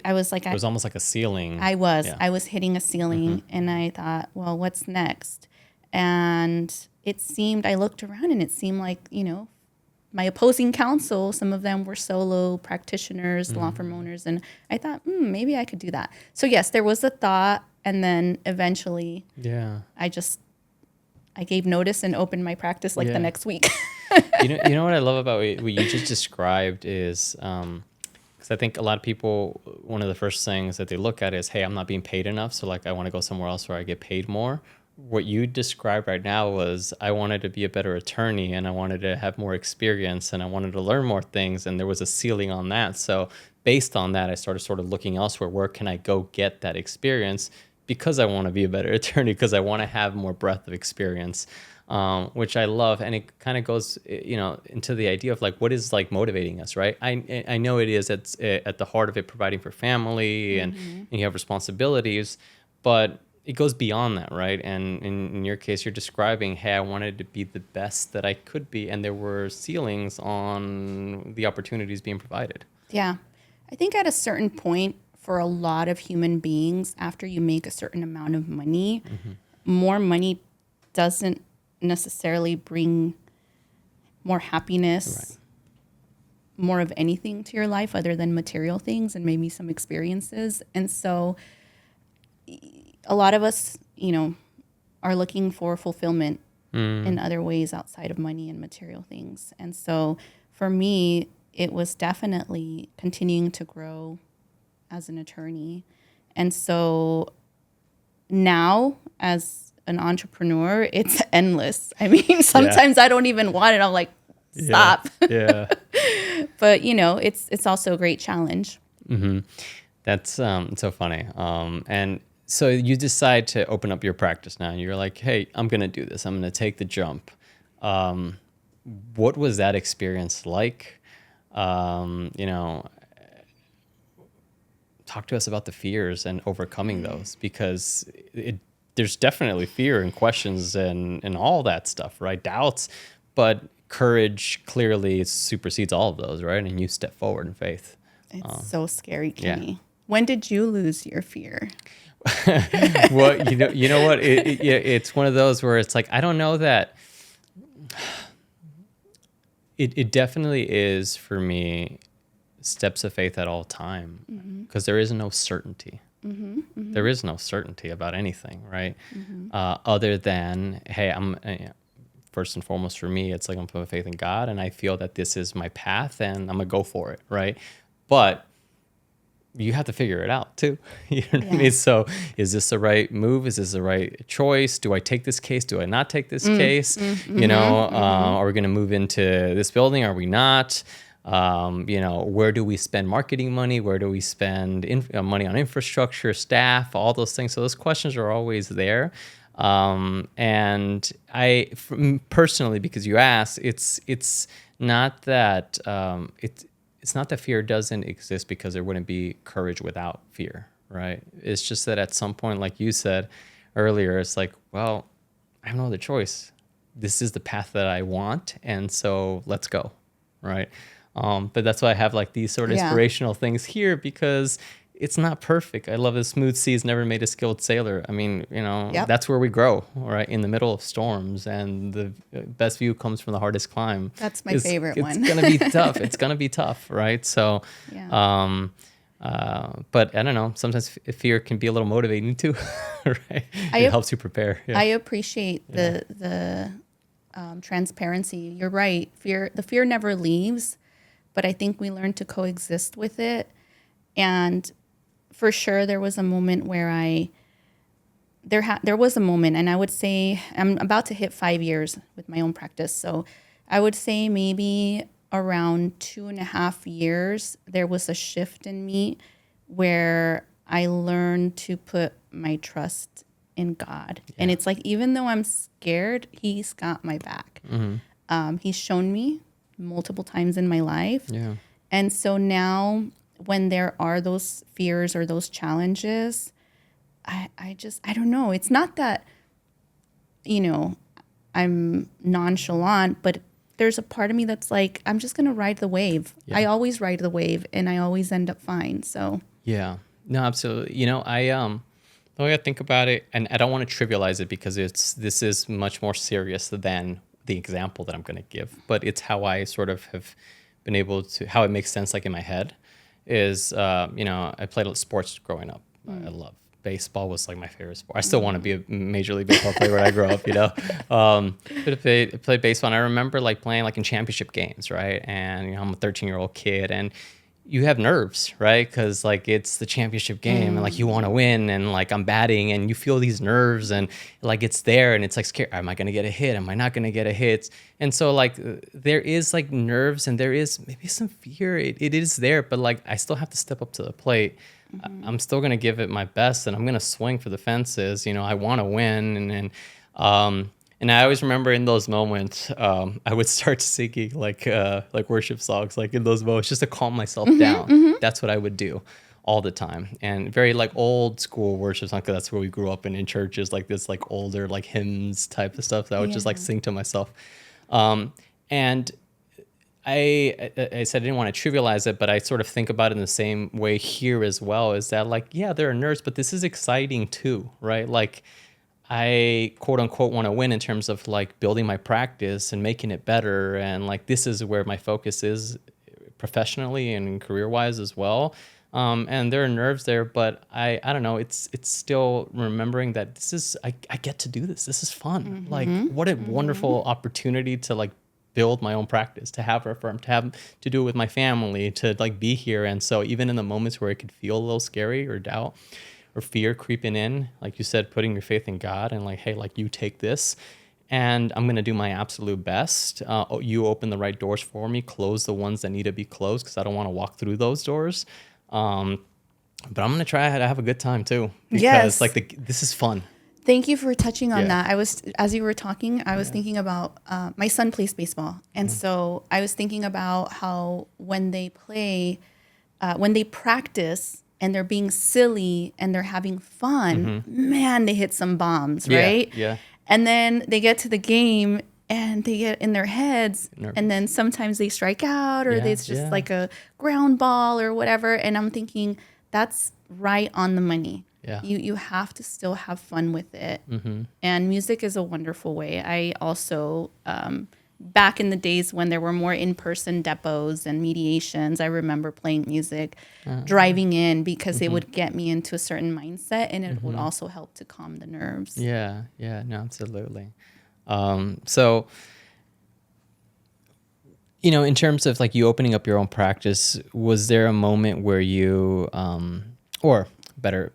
[SPEAKER 2] was like,
[SPEAKER 1] it was almost like a ceiling.
[SPEAKER 2] I was hitting a ceiling. And I thought, well, what's next? And I looked around and it seemed like, my opposing counsel, some of them were solo practitioners, law firm owners. And I thought, maybe I could do that. So yes, there was a thought. And then eventually I gave notice and opened my practice the next week.
[SPEAKER 1] You know what I love about what you just described is, because I think a lot of people, one of the first things that they look at is, hey, I'm not being paid enough. So I want to go somewhere else where I get paid more. What you described right now was I wanted to be a better attorney and I wanted to have more experience and I wanted to learn more things. And there was a ceiling on that. So based on that, I started sort of looking elsewhere. Where can I go get that experience? Because I want to be a better attorney, because I want to have more breadth of experience, which I love. And it kind of goes, into the idea of what is motivating us, right? I know it is at the heart of it, providing for family and you have responsibilities, but it goes beyond that, right? And in your case, you're describing, hey, I wanted to be the best that I could be. And there were ceilings on the opportunities being provided.
[SPEAKER 2] Yeah. I think at a certain point for a lot of human beings, after you make a certain amount of money, more money doesn't necessarily bring more happiness, more of anything to your life other than material things and maybe some experiences. And so a lot of us, are looking for fulfillment in other ways outside of money and material things. And so for me, it was definitely continuing to grow as an attorney. And so now as an entrepreneur, it's endless. I mean, sometimes I don't even want it. I'm like, stop.
[SPEAKER 1] Yeah.
[SPEAKER 2] But, it's also a great challenge.
[SPEAKER 1] Mm-hmm. That's so funny. And so you decide to open up your practice now, and you're like, hey, I'm going to do this. I'm going to take the jump. What was that experience like? Talk to us about the fears and overcoming those, because there's definitely fear and questions and all that stuff, right? Doubts, but courage clearly supersedes all of those, right? And you step forward in faith.
[SPEAKER 2] It's so scary, Kenny. When did you lose your fear?
[SPEAKER 1] Well, you know what? It's one of those where it's like, I don't know that. It definitely is for me steps of faith at all time, because there is no certainty. There is no certainty about anything, right? Other than, hey, first and foremost for me, it's like I'm putting faith in God, and I feel that this is my path, and I'm gonna go for it, right? But you have to figure it out too. You know what I
[SPEAKER 2] Yeah.
[SPEAKER 1] mean? So is this the right move? Is this the right choice? Do I take this case? Do I not take this case? Are we going to move into this building? Are we not? Where do we spend marketing money? Where do we spend money on infrastructure, staff, all those things? So those questions are always there. And personally, because you asked, it's not that it's not that fear doesn't exist because there wouldn't be courage without fear, right? It's just that at some point, like you said earlier, it's like, well, I have no other choice. This is the path that I want, and so let's go, right? But that's why I have like these sort of inspirational things here, because it's not perfect. I love the smooth seas never made a skilled sailor. I mean, that's where we grow, right? In the middle of storms, and the best view comes from the hardest climb.
[SPEAKER 2] That's my favorite one.
[SPEAKER 1] It's gonna be tough. It's gonna be tough, right? So, but I don't know. Sometimes fear can be a little motivating too, right? It helps you prepare. Yeah.
[SPEAKER 2] I appreciate the transparency. You're right. The fear never leaves, but I think we learn to coexist with it. And for sure, there was a moment where there was a moment, and I would say I'm about to hit 5 years with my own practice. So I would say maybe around 2.5 years, there was a shift in me where I learned to put my trust in God. Yeah. And it's like, even though I'm scared, He's got my back. He's shown me multiple times in my life. Yeah. And so now when there are those fears or those challenges, I don't know. It's not that, I'm nonchalant, but there's a part of me that's like, I'm just going to ride the wave. Yeah. I always ride the wave, and I always end up fine. So
[SPEAKER 1] yeah, no, absolutely. The way I think about it, and I don't want to trivialize it because this is much more serious than the example that I'm going to give, but it's how I sort of have been able to, how it makes sense, like in my head, is, I played sports growing up. I love baseball, was like my favorite sport. I still want to be a Major League Baseball player when I grow up, but I played baseball, and I remember like playing like in championship games, right? And I'm a 13-year-old kid, and you have nerves, right? Because like it's the championship game, and like you want to win, and like I'm batting, and you feel these nerves, and like it's there, and it's like, scared. Am I gonna get a hit? Am I not gonna get a hit? And so like there is like nerves, and there is maybe some fear. It is there, but like I still have to step up to the plate. I'm still gonna give it my best, and I'm gonna swing for the fences. I want to win, and I always remember in those moments, I would start singing like worship songs, like in those moments, just to calm myself down. That's what I would do all the time, and very like old school worship songs, because that's where we grew up in churches, like this like older like hymns type of stuff that I would just like sing to myself. And I said I didn't want to trivialize it, but I sort of think about it in the same way here as well. Is that like, yeah, there are nerves, but this is exciting too, right? Like, I quote unquote want to win in terms of like building my practice and making it better. And like, this is where my focus is professionally and career wise as well. And there are nerves there, but I don't know. It's still remembering that this is, I get to do this. This is fun. Like, what a wonderful opportunity to like build my own practice, to have our firm, to do it with my family, to like be here. And so even in the moments where it could feel a little scary or doubt or fear creeping in, like you said, putting your faith in God and like, hey, like you take this and I'm going to do my absolute best. You open the right doors for me, close the ones that need to be closed, because I don't want to walk through those doors. But I'm going to try to have a good time too, because like this is fun.
[SPEAKER 2] Thank you for touching on that. As you were talking, I was thinking about my son plays baseball. And so I was thinking about how when they practice and they're being silly and they're having fun, man, they hit some bombs, right?
[SPEAKER 1] Yeah.
[SPEAKER 2] And then they get to the game and they get in their heads, and then sometimes they strike out, or it's just like a ground ball or whatever. And I'm thinking, that's right on the money. Yeah. You have to still have fun with it. And music is a wonderful way. I also, back in the days when there were more in-person depots and mediations, I remember playing music, driving in, because it would get me into a certain mindset, and it would also help to calm the nerves.
[SPEAKER 1] Yeah, no, absolutely. So In terms of like you opening up your own practice, was there a moment where you, or better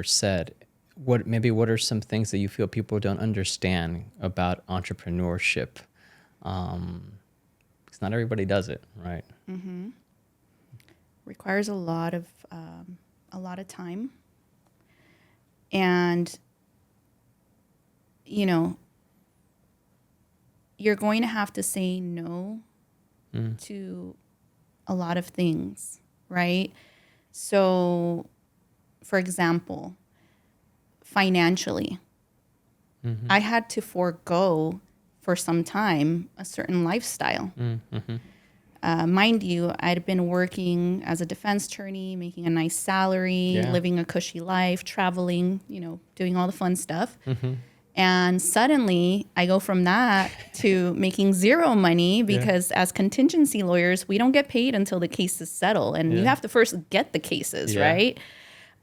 [SPEAKER 1] said, what are some things that you feel people don't understand about entrepreneurship? Because not everybody does it, right?
[SPEAKER 2] Requires a lot of time, and you're going to have to say no to a lot of things, right? So, for example, financially, I had to forego for some time a certain lifestyle. Mind you, I'd been working as a defense attorney, making a nice salary, living a cushy life, traveling, doing all the fun stuff. And suddenly I go from that to making zero money because as contingency lawyers, we don't get paid until the case is settled. And you have to first get the cases, right?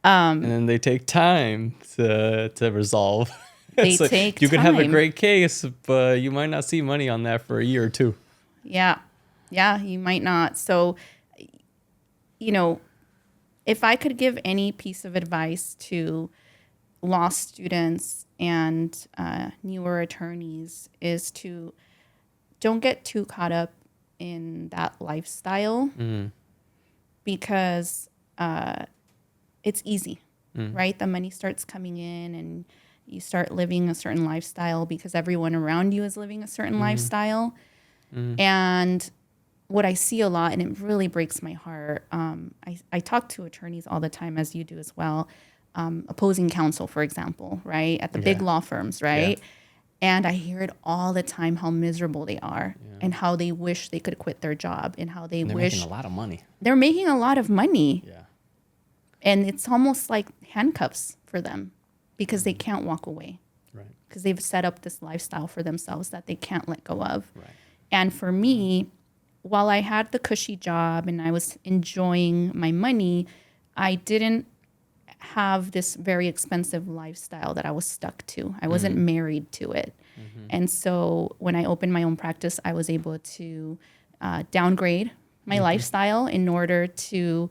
[SPEAKER 1] And then they take time to resolve.
[SPEAKER 2] They
[SPEAKER 1] It's like,
[SPEAKER 2] take
[SPEAKER 1] you could have a
[SPEAKER 2] time.
[SPEAKER 1] great case, but you might not see money on that for a year or two.
[SPEAKER 2] Yeah, you might not. So, if I could give any piece of advice to law students and newer attorneys is to don't get too caught up in that lifestyle because it's easy, right? The money starts coming in and you start living a certain lifestyle because everyone around you is living a certain lifestyle. And what I see a lot, and it really breaks my heart, I talk to attorneys all the time, as you do as well, opposing counsel, for example, right? At the big law firms, right?
[SPEAKER 1] Yeah.
[SPEAKER 2] And I hear it all the time how miserable they are and how they wish they could quit their job and how they
[SPEAKER 1] They're
[SPEAKER 2] wish
[SPEAKER 1] making a lot of money.
[SPEAKER 2] they're making a lot of money.
[SPEAKER 1] Yeah.
[SPEAKER 2] And it's almost like handcuffs for them because they can't walk away.
[SPEAKER 1] Right.
[SPEAKER 2] Because they've set up this lifestyle for themselves that they can't let go of.
[SPEAKER 1] Right.
[SPEAKER 2] And for me, while I had the cushy job and I was enjoying my money, I didn't have this very expensive lifestyle that I was stuck to. I wasn't married to it. And so when I opened my own practice, I was able to downgrade my lifestyle in order to,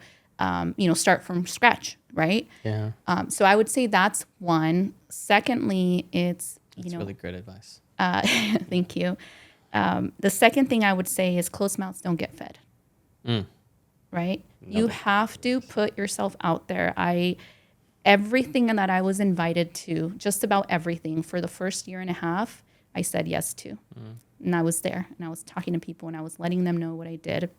[SPEAKER 2] start from scratch, right?
[SPEAKER 1] Yeah.
[SPEAKER 2] So I would say that's one. Secondly, it's,
[SPEAKER 1] That's really great advice.
[SPEAKER 2] thank you. The second thing I would say is closed mouths don't get fed, right? You have to put yourself out there. Everything that I was invited to, just about everything for the first year and a half, I said yes to. And I was there and I was talking to people and I was letting them know what I did.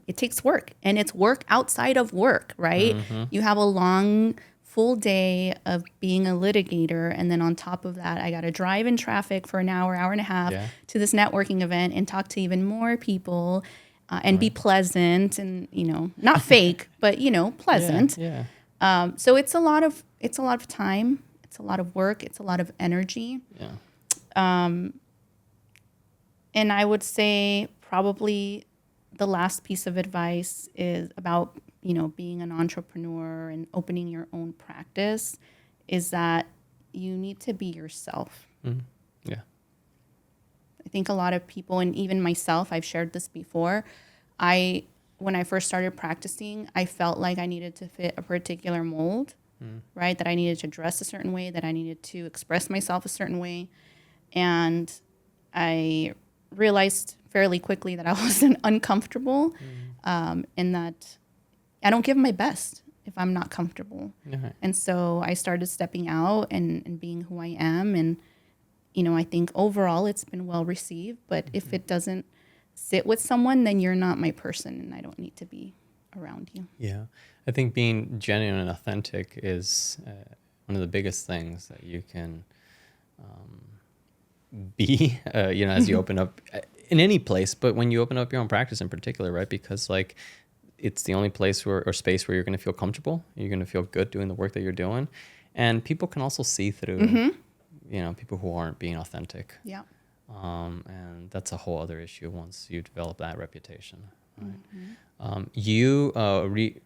[SPEAKER 2] It takes work and it's work outside of work, right? You have a long, full day of being a litigator. And then on top of that, I got to drive in traffic for an hour, hour and a half to this networking event and talk to even more people and be pleasant and, not fake, but, pleasant.
[SPEAKER 1] Yeah.
[SPEAKER 2] So it's a lot of time. It's a lot of work. It's a lot of energy.
[SPEAKER 1] Yeah.
[SPEAKER 2] And I would say probably the last piece of advice is about, being an entrepreneur and opening your own practice is that you need to be yourself.
[SPEAKER 1] Yeah.
[SPEAKER 2] I think a lot of people, and even myself, I've shared this before. When I first started practicing, I felt like I needed to fit a particular mold, right? That I needed to dress a certain way, that I needed to express myself a certain way. And I realized fairly quickly that I wasn't uncomfortable and that I don't give my best if I'm not comfortable. And so I started stepping out and being who I am. And, I think overall it's been well received. But if it doesn't sit with someone, then you're not my person and I don't need to be around you.
[SPEAKER 1] Yeah. I think being genuine and authentic is one of the biggest things that you can be, as you open up in any place, but when you open up your own practice in particular, right? Because it's the only place or space where you're going to feel comfortable. You're going to feel good doing the work that you're doing. And people can also see through, people who aren't being authentic.
[SPEAKER 2] Yeah.
[SPEAKER 1] And that's a whole other issue once you develop that reputation. right? You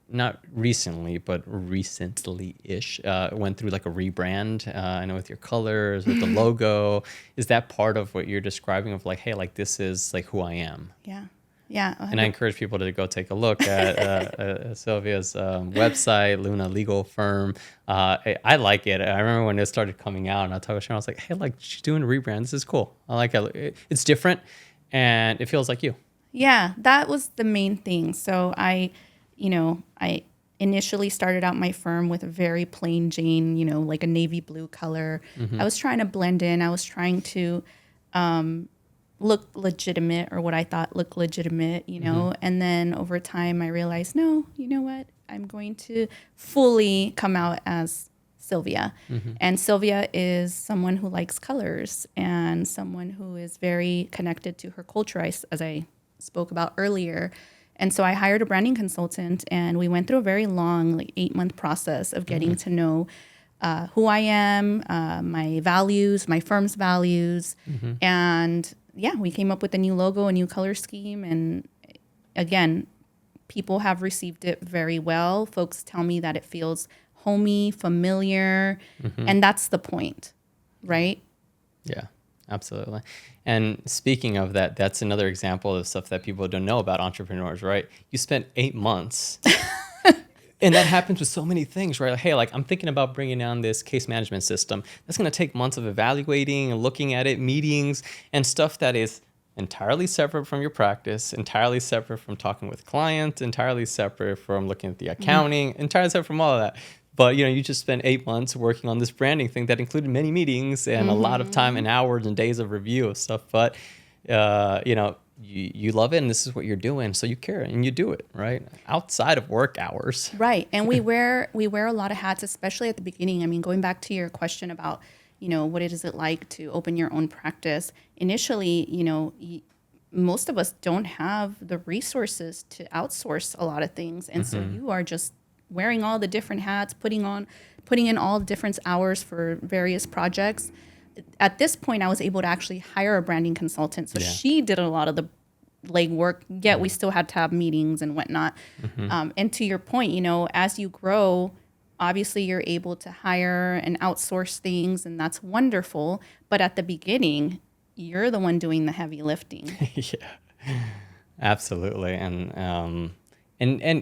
[SPEAKER 1] not recently, but recently-ish went through like a rebrand. I know with your colors, with the logo. Is that part of what you're describing of like, hey, like this is like who I am?
[SPEAKER 2] Yeah. Yeah.
[SPEAKER 1] And I encourage people to go take a look at Silvia's website, Luna Legal Firm. I like it. I remember when it started coming out, and I talked to Sharon, I was like, hey, like she's doing a rebrand. This is cool. I like it. It's different, and it feels like you.
[SPEAKER 2] Yeah, that was the main thing. So I initially started out my firm with a very plain Jane, like a navy blue color. I was trying to blend in. I was trying to look legitimate, or what I thought looked legitimate, And then over time I realized, no, you know what? I'm going to fully come out as Silvia. And Silvia is someone who likes colors and someone who is very connected to her culture, as I spoke about earlier. And so I hired a branding consultant, and we went through a very long, like 8-month process of getting to know who I am, my values, my firm's values. And yeah, we came up with a new logo, a new color scheme. And again, people have received it very well. Folks tell me that it feels homey, familiar, and that's the point, right?
[SPEAKER 1] Yeah. Absolutely. And speaking of that, that's another example of stuff that people don't know about entrepreneurs, right? You spent 8 months and that happens with so many things, right? Like, hey, like I'm thinking about bringing down this case management system. That's going to take months of evaluating and looking at it, meetings and stuff that is entirely separate from your practice, entirely separate from talking with clients, entirely separate from looking at the accounting, entirely separate from all of that. But, you just spent 8 months working on this branding thing that included many meetings and a lot of time and hours and days of review of stuff. But, you love it and this is what you're doing. So you care and you do it, right? Outside of work hours.
[SPEAKER 2] Right. And we wear a lot of hats, especially at the beginning. I mean, going back to your question about, what is it like to open your own practice? Initially, most of us don't have the resources to outsource a lot of things. And so you are just wearing all the different hats, putting in all the different hours for various projects. At this point, I was able to actually hire a branding consultant. So she did a lot of the legwork, yet we still had to have meetings and whatnot. And to your point, as you grow, obviously you're able to hire and outsource things, and that's wonderful. But at the beginning, you're the one doing the heavy lifting.
[SPEAKER 1] Yeah, absolutely. And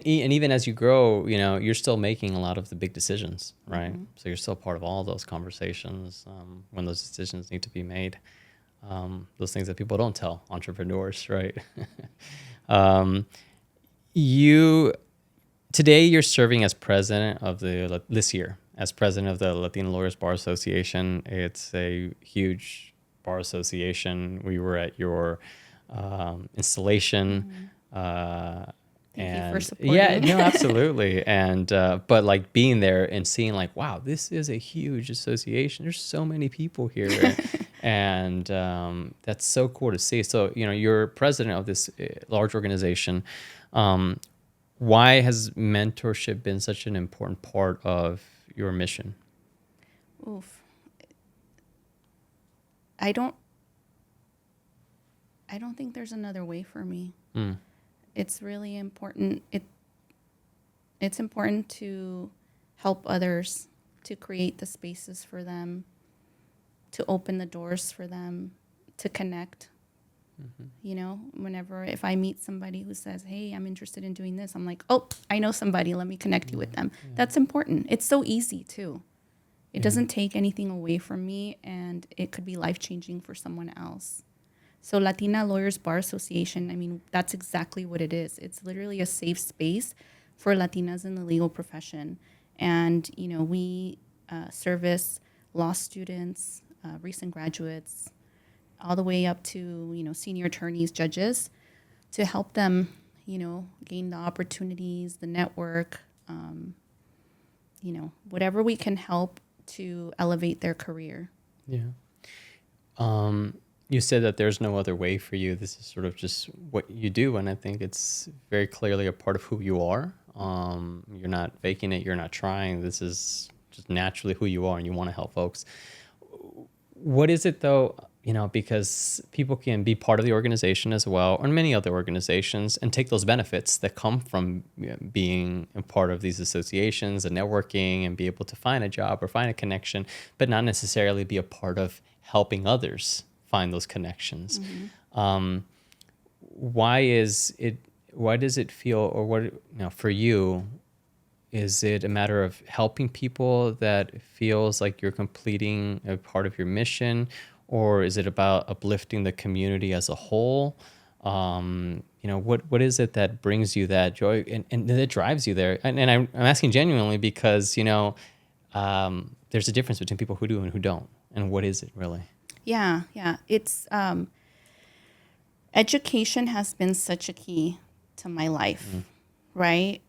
[SPEAKER 1] even as you grow, you're still making a lot of the big decisions, right? So you're still part of all those conversations when those decisions need to be made. Those things that people don't tell entrepreneurs, right? Today you're serving as president of this year as president of the Latina Lawyers Bar Association. It's a huge bar association. We were at your installation.
[SPEAKER 2] Thank you for supporting.
[SPEAKER 1] Yeah, no, absolutely. And but like being there and seeing like, wow, this is a huge association. There's so many people here, and that's so cool to see. So you're president of this large organization. Why has mentorship been such an important part of your mission?
[SPEAKER 2] Oof. I don't think there's another way for me. It's really important. It's important to help others, to create the spaces for them, to open the doors for them, to connect. If I meet somebody who says, hey, I'm interested in doing this, I'm like, oh, I know somebody, let me connect you with them. Yeah. That's important. It's so easy too. It doesn't take anything away from me, and it could be life-changing for someone else. So Latina Lawyers Bar Association, I mean, that's exactly what it is. It's literally a safe space for Latinas in the legal profession. And, we service law students, recent graduates, all the way up to, senior attorneys, judges, to help them, gain the opportunities, the network, whatever we can help to elevate their career.
[SPEAKER 1] Yeah. You said that there's no other way for you. This is sort of just what you do, and I think it's very clearly a part of who you are. You're not faking it. You're not trying. This is just naturally who you are, and you want to help folks. What is it, though, because people can be part of the organization as well, or many other organizations, and take those benefits that come from being a part of these associations and networking and be able to find a job or find a connection, but not necessarily be a part of helping others find those connections. Why does it feel, or what, for you, is it a matter of helping people that feels like you're completing a part of your mission, or is it about uplifting the community as a whole? What is it that brings you that joy and that drives you there? And I'm asking genuinely because, there's a difference between people who do and who don't. And what is it really?
[SPEAKER 2] Yeah. It's education has been such a key to my life, right?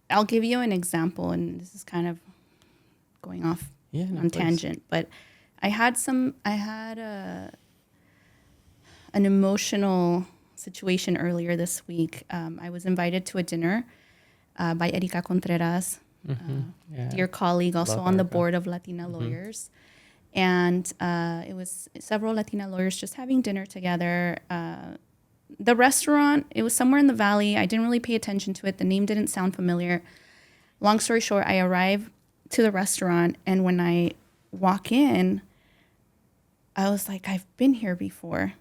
[SPEAKER 2] I'll give you an example, and this is kind of going off on tangent, but I had an emotional situation earlier this week. I was invited to a dinner by Erika Contreras, dear colleague, also on the board of Latina Lawyers. And it was several Latina lawyers just having dinner together. The restaurant, it was somewhere in the valley. I didn't really pay attention to it. The name didn't sound familiar. Long story short, I arrived to the restaurant, and when I walk in, I was like, I've been here before.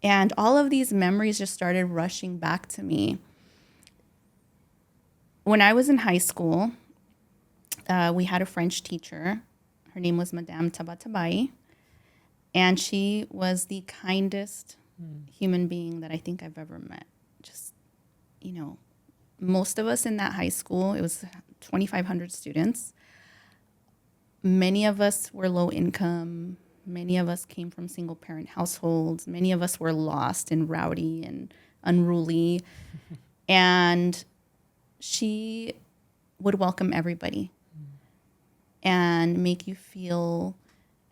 [SPEAKER 2] And all of these memories just started rushing back to me. When I was in high school, we had a French teacher. Her name was Madame Tabatabai. And she was the kindest human being that I think I've ever met. Just, most of us in that high school, it was 2,500 students. Many of us were low income. Many of us came from single parent households. Many of us were lost and rowdy and unruly. And she would welcome everybody and make you feel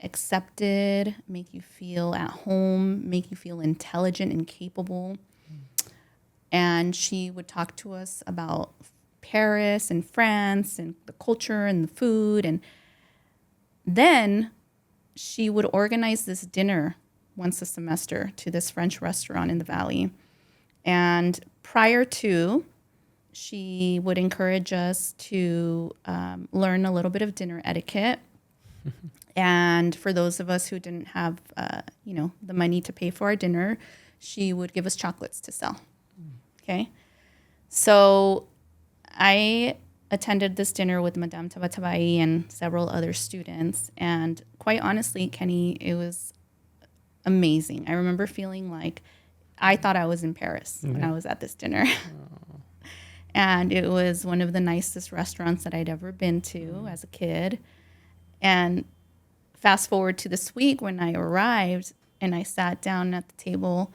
[SPEAKER 2] accepted, make you feel at home, make you feel intelligent and capable. And she would talk to us about Paris and France and the culture and the food. And then she would organize this dinner once a semester to this French restaurant in the valley. And prior to, she would encourage us to learn a little bit of dinner etiquette. And for those of us who didn't have, the money to pay for our dinner, she would give us chocolates to sell. Okay. So I attended this dinner with Madame Tabatabai and several other students. And quite honestly, Kenny, it was amazing. I remember feeling like I thought I was in Paris when I was at this dinner. And it was one of the nicest restaurants that I'd ever been to as a kid. And fast forward to this week when I arrived and I sat down at the table,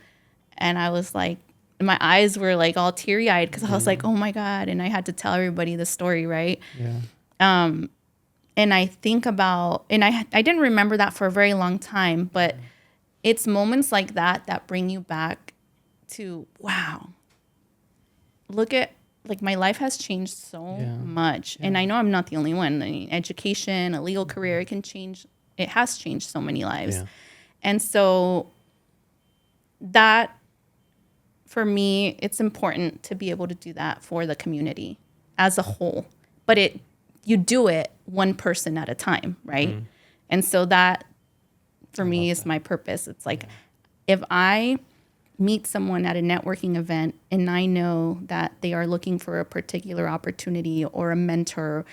[SPEAKER 2] and I was like, my eyes were like all teary eyed because I was like, oh my God. And I had to tell everybody the story, right?
[SPEAKER 1] Yeah.
[SPEAKER 2] And I think about, and I didn't remember that for a very long time, but it's moments like that that bring you back to, wow, look at, like, my life has changed so much. Yeah. And I know I'm not the only one. I mean, education, a legal career, it has changed so many lives. Yeah. And so that, for me, it's important to be able to do that for the community as a whole. But you do it one person at a time, right? Mm-hmm. And so that, for me, is my purpose. It's like, if I meet someone at a networking event and I know that they are looking for a particular opportunity or a mentor,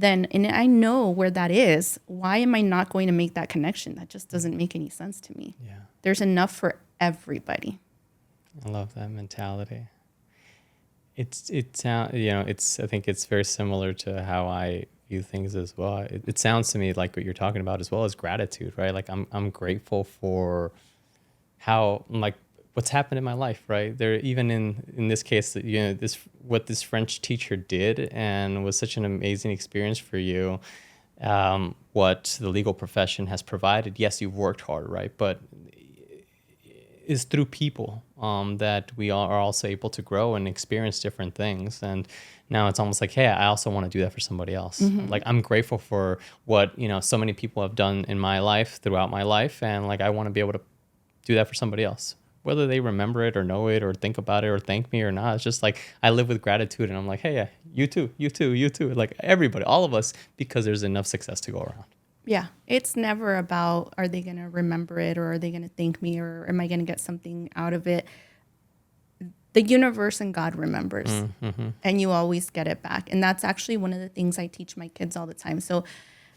[SPEAKER 2] and I know where that is, why am I not going to make that connection? That just doesn't make any sense to me. Yeah. There's enough for everybody.
[SPEAKER 1] I love that mentality. I think it's very similar to how I view things as well. It sounds to me like what you're talking about as well as gratitude, right? Like I'm grateful for how, like, what's happened in my life, right? There, even in this case, what this French teacher did and was such an amazing experience for you. What the legal profession has provided. Yes, you've worked hard, right? But is through people that we are also able to grow and experience different things. And now it's almost like, hey, I also want to do that for somebody else. Like, I'm grateful for what, so many people have done in my life, throughout my life. And like, I want to be able to do that for somebody else, whether they remember it or know it or think about it or thank me or not. It's just like, I live with gratitude, and I'm like, hey, yeah, you too, you too, you too. Like, everybody, all of us, because there's enough success to go around.
[SPEAKER 2] Yeah, it's never about, are they going to remember it, or are they going to thank me, or am I going to get something out of it? The universe and God remembers, and you always get it back. And that's actually one of the things I teach my kids all the time. So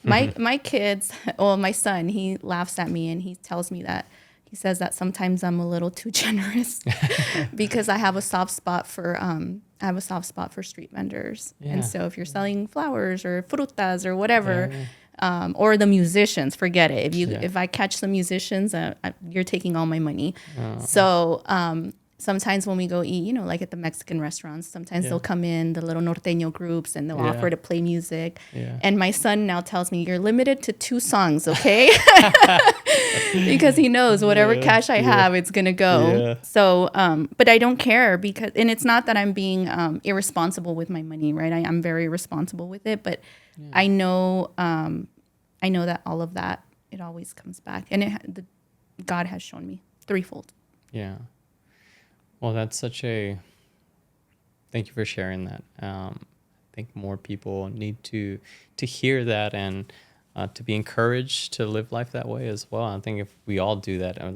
[SPEAKER 2] my kids, well, my son, he laughs at me and he tells me that, he says that sometimes I'm a little too generous because I have a soft spot for street vendors. Yeah. And so if you're selling flowers or frutas or whatever, or the musicians, forget it. If I catch some musicians, you're taking all my money. So sometimes when we go eat, like at the Mexican restaurants, sometimes they'll come in, the little norteño groups, and they'll offer to play music. Yeah. And my son now tells me, you're limited to 2 songs, okay? Because he knows whatever cash I have, it's going to go. Yeah. So, but I don't care, and it's not that I'm being irresponsible with my money, right? I'm very responsible with it, but I know that all of that, it always comes back. And God has shown me threefold.
[SPEAKER 1] Yeah. Well, that's thank you for sharing that. I think more people need to hear that and to be encouraged to live life that way as well. I think if we all do that, our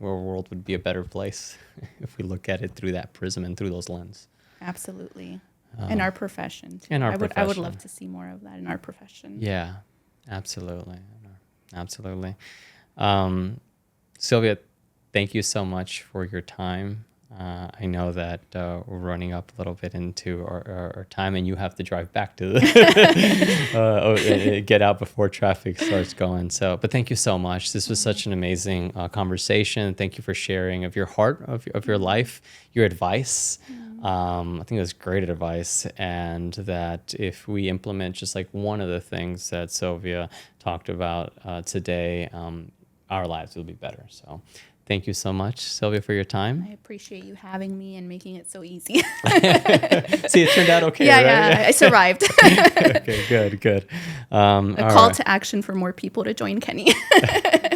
[SPEAKER 1] world would be a better place if we look at it through that prism and through those lenses. Absolutely. And our profession too. I would love to see more of that in our profession. Yeah, absolutely. Absolutely. Silvia, thank you so much for your time. I know that we're running up a little bit into our time, and you have to drive back to get out before traffic starts going. But thank you so much. This was such an amazing conversation. Thank you for sharing of your heart, of your life, your advice. I think it was great advice, and that if we implement just like one of the things that Silvia talked about today, our lives will be better. So thank you so much, Silvia, for your time. I appreciate you having me and making it so easy. See, it turned out okay, right? Yeah, I survived. Okay, good. A call to action for more people to join Kenny.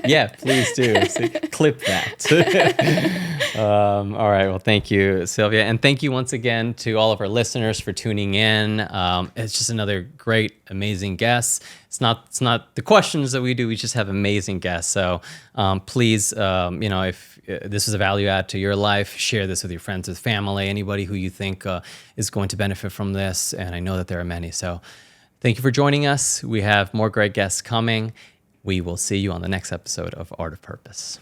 [SPEAKER 1] Yeah, please do. So clip that. All right, well, thank you, Silvia. And thank you once again to all of our listeners for tuning in. It's just another great, amazing guest. It's not the questions that we do. We just have amazing guests. So please, if this is a value add to your life, share this with your friends, with family, anybody who you think is going to benefit from this. And I know that there are many. So thank you for joining us. We have more great guests coming. We will see you on the next episode of Art of Purpose.